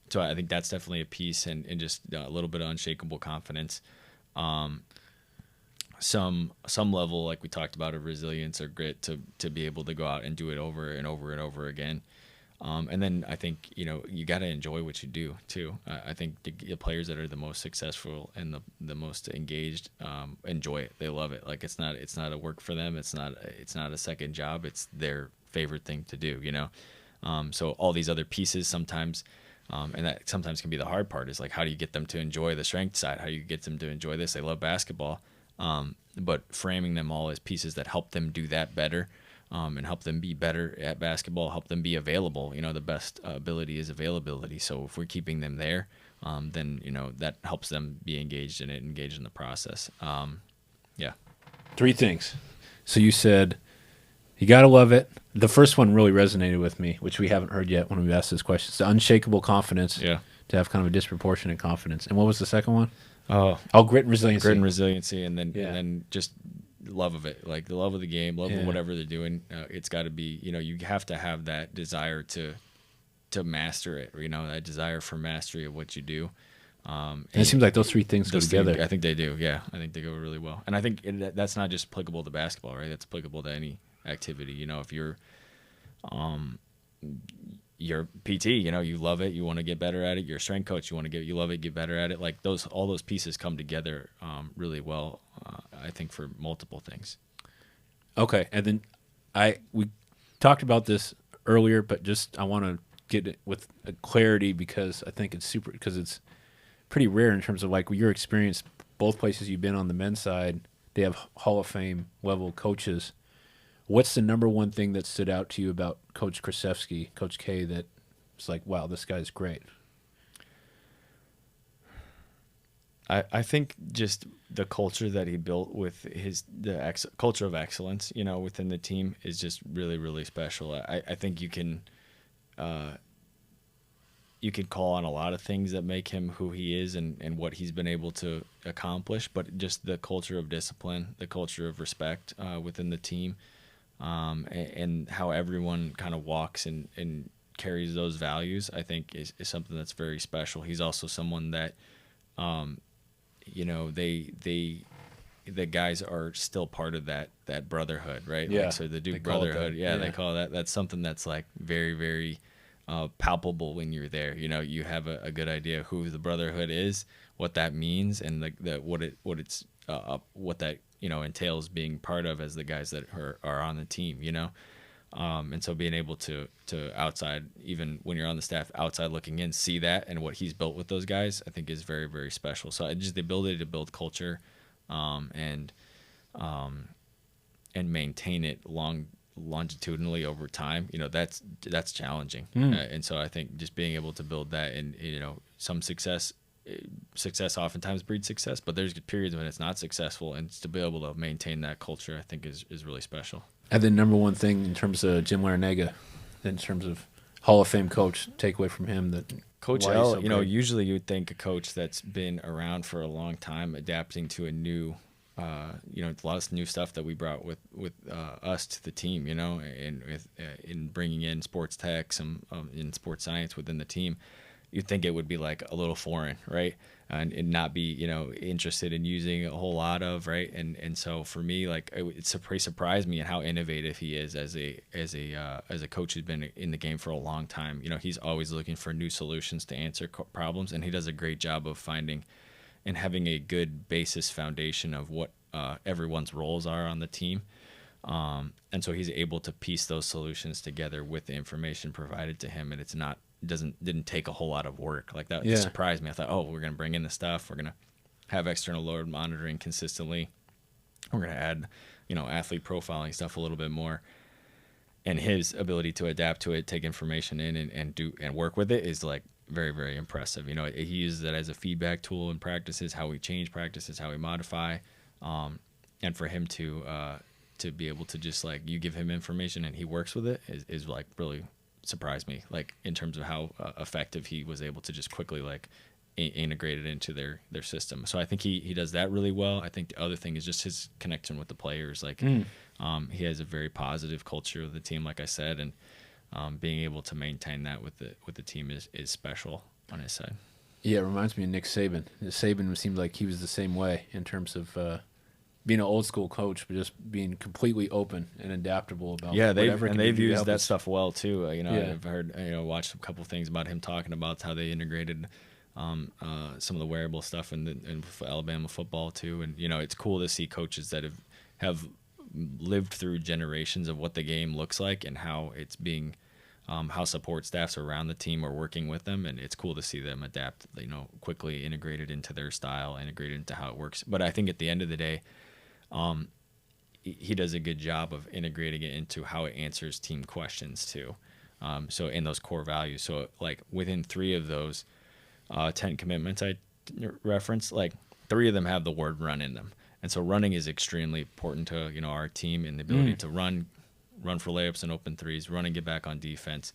so I think that's definitely a piece and just a little bit of unshakable confidence. Some level, like we talked about, of resilience or grit to be able to go out and do it over and over and over again. And then I think, you got to enjoy what you do too. I think the players that are the most successful and the most engaged, enjoy it. They love it. Like it's not a work for them. It's not a second job. It's their favorite thing to do, So all these other pieces sometimes, and that sometimes can be the hard part, is like, how do you get them to enjoy the strength side? How do you get them to enjoy this? They love basketball. But framing them all as pieces that help them do that better, and help them be better at basketball, help them be available. The best ability is availability. So if we're keeping them there, then, that helps them be engaged in it, engaged in the process. Yeah. 3 things. So you said you got to love it. The first one really resonated with me, which we haven't heard yet when we asked this question. It's the unshakable confidence. Yeah. To have kind of a disproportionate confidence. And what was the second one? Oh, grit and resiliency. Grit and resiliency, and then just love of it, like the love of the game, love of whatever they're doing. It's got to be, you have to have that desire to master it, that desire for mastery of what you do. And it seems like those 3 things go together. I think they do. Yeah, I think they go really well. And I think that's not just applicable to basketball, right? That's applicable to any activity. If you're PT, you love it, you want to get better at it. You're a strength coach, you love it, get better at it. Like all those pieces come together really well, I think, for multiple things. Okay, and then we talked about this earlier, but just I want to get it with a clarity because I think because it's pretty rare in terms of like your experience. Both places you've been on the men's side, they have Hall of Fame level coaches. What's the number one thing that stood out to you about Coach Krzyzewski, Coach K, that it's like, wow, this guy's great? I think just the culture that he built with culture of excellence, within the team is just really, really special. I think you can call on a lot of things that make him who he is and what he's been able to accomplish, but just the culture of discipline, the culture of respect within the team, and how everyone kind of walks and carries those values, I think is something that's very special. He's also someone that, the guys are still part of that brotherhood, right? Yeah. Like, so the Duke brotherhood, they call that's something that's like very, very palpable when you're there. You have a good idea who the brotherhood is, what that means, and what that entails being part of as the guys that are on the team. And so being able to outside, even when you're on the staff, outside looking in, see that and what he's built with those guys, I think is very, very special. So just the ability to build culture, and maintain it longitudinally over time, that's challenging. And so I think just being able to build that, and some success oftentimes breeds success, but there's periods when it's not successful, and to be able to maintain that culture, I think is really special. And then number one thing in terms of Jim Larinaga, in terms of Hall of Fame coach take away from him that Coach why he's L, so you know, great? usually you would think a coach that's been around for a long time, adapting to a new, you know, a lot of new stuff that we brought with us to the team, you know, and with in bringing in sports tech, some in sports science within the team, you'd think it would be like a little foreign, right? And not be, you know, interested in using a whole lot of, right? And so for me, like it surprised me at how innovative he is as a coach who's been in the game for a long time. You know, he's always looking for new solutions to answer problems, and he does a great job of finding and having a good basis foundation of what everyone's roles are on the team. And so he's able to piece those solutions together with the information provided to him, and it's not didn't take a whole lot of work. Like that Yeah. surprised me. I thought, oh, we're gonna bring in the stuff, we're gonna have external load monitoring consistently, we're gonna add, you know, athlete profiling stuff a little bit more, and his ability to adapt to it, take information in and do and work with it is like very, very impressive. You know, he uses it as a feedback tool in practices, how we change practices, how we modify, and for him to be able to just like you give him information and he works with it is like really surprised me, like in terms of how effective he was able to just quickly like integrate it into their system. So I think he does that really well. I think the other thing is just his connection with the players. Like he has a very positive culture of the team, like I said, and being able to maintain that with the team is special on his side. Yeah, it reminds me of Nick Saban. Saban seemed like he was the same way in terms of being an old school coach, but just being completely open and adaptable about they've can used do to help that us. stuff well too. You know, Yeah. I've heard, you know, watched a couple things about him talking about how they integrated some of the wearable stuff in Alabama football too. And you know, it's cool to see coaches that have lived through generations of what the game looks like and how it's being how support staffs around the team are working with them, and it's cool to see them adapt, you know, quickly integrated into their style, integrated into how it works. But I think at the end of the day, he does a good job of integrating it into how it answers team questions too. So in those core values, so like within 3 of those 10 commitments I referenced, like 3 of them have the word run in them. And so running is extremely important to, you know, our team, and the ability to run for layups and open threes, run and get back on defense.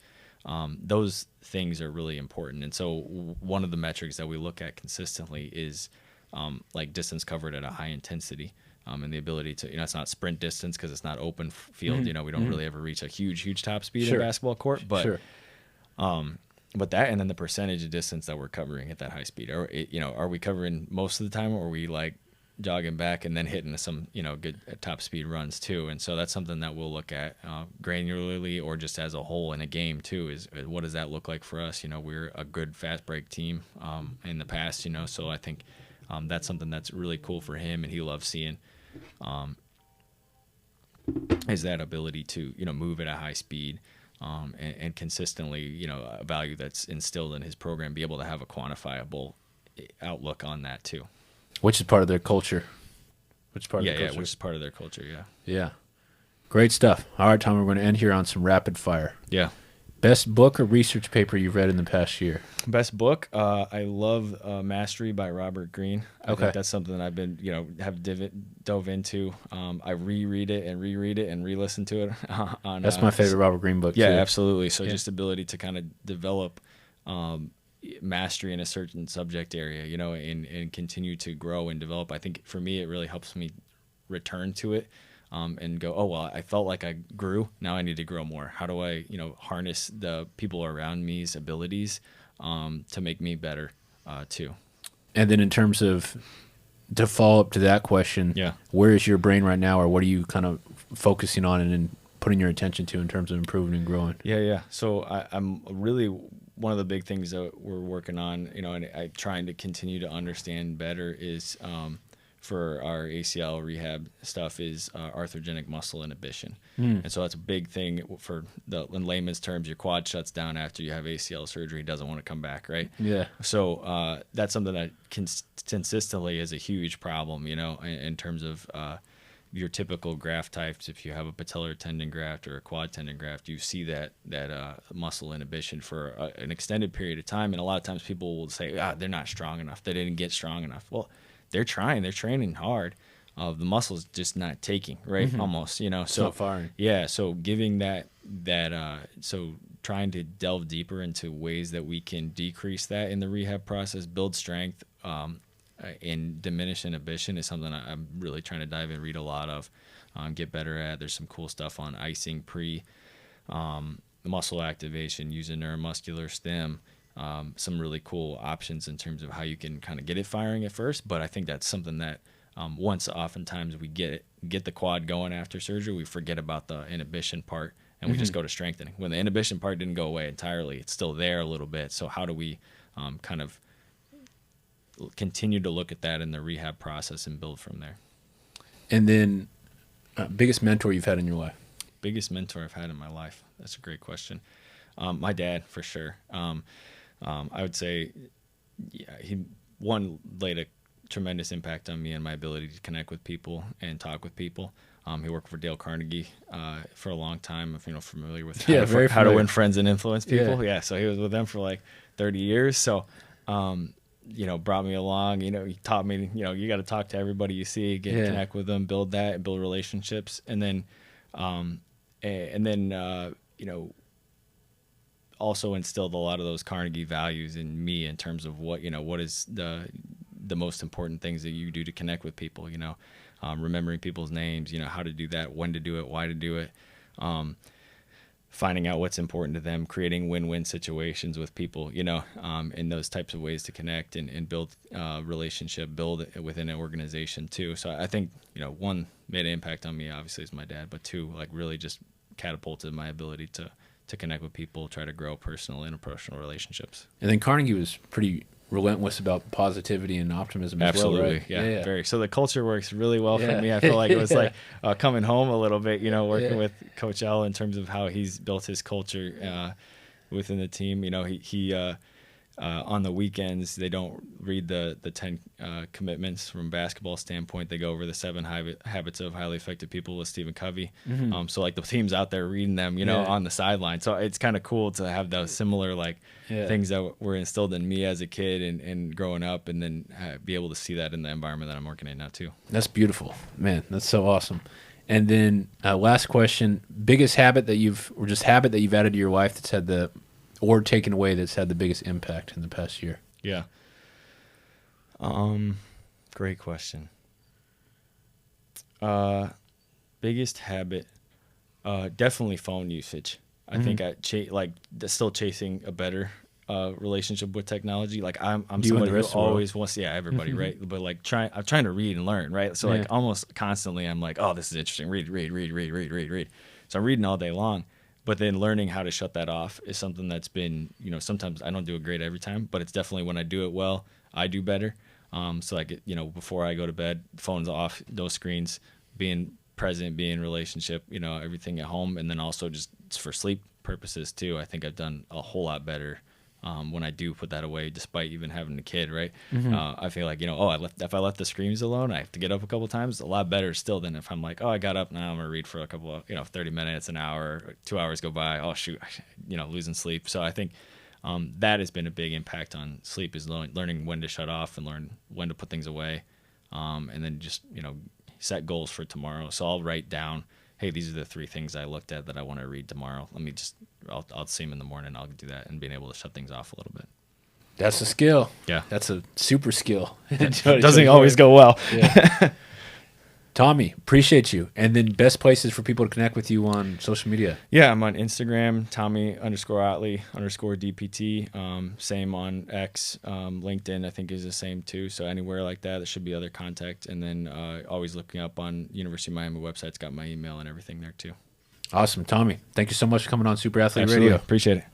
Those things are really important. And so one of the metrics that we look at consistently is like distance covered at a high intensity. And the ability to, you know, it's not sprint distance because it's not open field. You know, we don't really ever reach a huge top speed in a basketball court. But but that, and then the percentage of distance that we're covering at that high speed. Or, you know, are we covering most of the time, or are we like jogging back and then hitting some, you know, good top speed runs too? And so that's something that we'll look at granularly or just as a whole in a game too, is what does that look like for us? You know, we're a good fast break team in the past, you know, so I think that's something that's really cool for him, and he loves seeing is that ability to, you know, move at a high speed and consistently, you know, a value that's instilled in his program, be able to have a quantifiable outlook on that too. Which is part of their culture. Which is part of their culture. Which is part of their culture, yeah. Yeah. Great stuff. All right, Tom, we're going to end here on some rapid fire. Yeah. Best book or research paper you've read in the past year? Best book, I love Mastery by Robert Greene. I think that's something that I've been, you know, have dove into. I reread it and re-listen to it. That's my favorite Robert Greene book, yeah, too. absolutely. So just ability to kind of develop mastery in a certain subject area, you know, and continue to grow and develop. I think for me, it really helps me return to it. And go, oh, well, I felt like I grew. Now I need to grow more. How do I, you know, harness the people around me's abilities to make me better too? And then in terms of, to follow up to that question, where is your brain right now, or what are you kind of focusing on and putting your attention to in terms of improving and growing? Yeah. So I'm really, one of the big things that we're working on, you know, and I'm trying to continue to understand better is for our ACL rehab stuff is arthrogenic muscle inhibition. And so that's a big thing for in layman's terms, your quad shuts down after you have ACL surgery, doesn't want to come back, right? Yeah. So that's something that consistently is a huge problem, you know, in terms of your typical graft types. If you have a patellar tendon graft or a quad tendon graft, you see that muscle inhibition for an extended period of time. And a lot of times people will say, they're not strong enough. They didn't get strong enough. Well, they're training hard. the muscles just not taking, right? Almost, you know. So not firing. Yeah, so giving so trying to delve deeper into ways that we can decrease that in the rehab process, build strength, and diminish inhibition is something I'm really trying to dive in, read a lot of, get better at. There's some cool stuff on icing muscle activation, using neuromuscular stim, some really cool options in terms of how you can kind of get it firing at first. But I think that's something that once oftentimes we get the quad going after surgery, we forget about the inhibition part and we just go to strengthening. When the inhibition part didn't go away entirely, it's still there a little bit. So how do we kind of continue to look at that in the rehab process and build from there? And then biggest mentor you've had in your life? Biggest mentor I've had in my life? That's a great question. My dad, for sure. I would say, yeah, he laid a tremendous impact on me and my ability to connect with people and talk with people. He worked for Dale Carnegie for a long time. If familiar with how to win friends and influence people. Yeah, so he was with them for like 30 years. So, brought me along. He taught me, you got to talk to everybody you see, connect with them, build relationships, and then, also instilled a lot of those Carnegie values in me in terms of what is the most important things that you do to connect with people, remembering people's names, how to do that, when to do it, why to do it, finding out what's important to them, creating win-win situations with people, in those types of ways to connect and build relationship, build it within an organization too. So I think, one, made an impact on me, obviously, is my dad, but two, like really just catapulted my ability to connect with people, try to grow personal and interpersonal relationships. And then Carnegie was pretty relentless about positivity and optimism as well, right? Yeah, very. So the culture works really well for me. I feel like it was like coming home a little bit, working with Coach L in terms of how he's built his culture within the team. He on the weekends, they don't read the 10 commitments from a basketball standpoint. They go over the 7 habits of highly effective people with Stephen Covey. So like the team's out there reading them, on the sideline. So it's kind of cool to have those similar things that were instilled in me as a kid and growing up, and then be able to see that in the environment that I'm working in now too. That's beautiful, man. That's so awesome. And then last question, biggest habit that you've added to your life that's had or taken away that's had the biggest impact in the past year? Yeah. Great question. Biggest habit, definitely phone usage. I think still chasing a better relationship with technology. Like I'm somebody who always wants, everybody, right? But I'm trying to read and learn, right? So almost constantly I'm like, oh, this is interesting. Read. So I'm reading all day long. But then learning how to shut that off is something that's been, sometimes I don't do it great every time, but it's definitely when I do it well, I do better. So before I go to bed, phones off, no screens, being present, being in relationship, everything at home. And then also just for sleep purposes too, I think I've done a whole lot better when I do put that away, despite even having a kid, right? I feel like, if I left the screens alone, I have to get up a couple times, a lot better still than if I'm like, oh, I got up, now I'm going to read for a couple of, 30 minutes, an hour, 2 hours go by, oh, shoot, losing sleep. So I think that has been a big impact on sleep, is learning when to shut off and learn when to put things away. And then just, set goals for tomorrow. So I'll write down, hey, these are the 3 things I looked at that I want to read tomorrow. I'll see them in the morning. I'll do that, and being able to shut things off a little bit. That's a skill. Yeah. That's a super skill. It doesn't always go well. Yeah. Tommy, appreciate you. And then best places for people to connect with you on social media. Yeah, I'm on Instagram, Tommy_Otley_DPT. Same on X. LinkedIn, I think, is the same too. So anywhere like that, there should be other contact. And then always looking up on University of Miami website's got my email and everything there too. Awesome. Tommy, thank you so much for coming on SuperAthlete Radio. Radio. Appreciate it.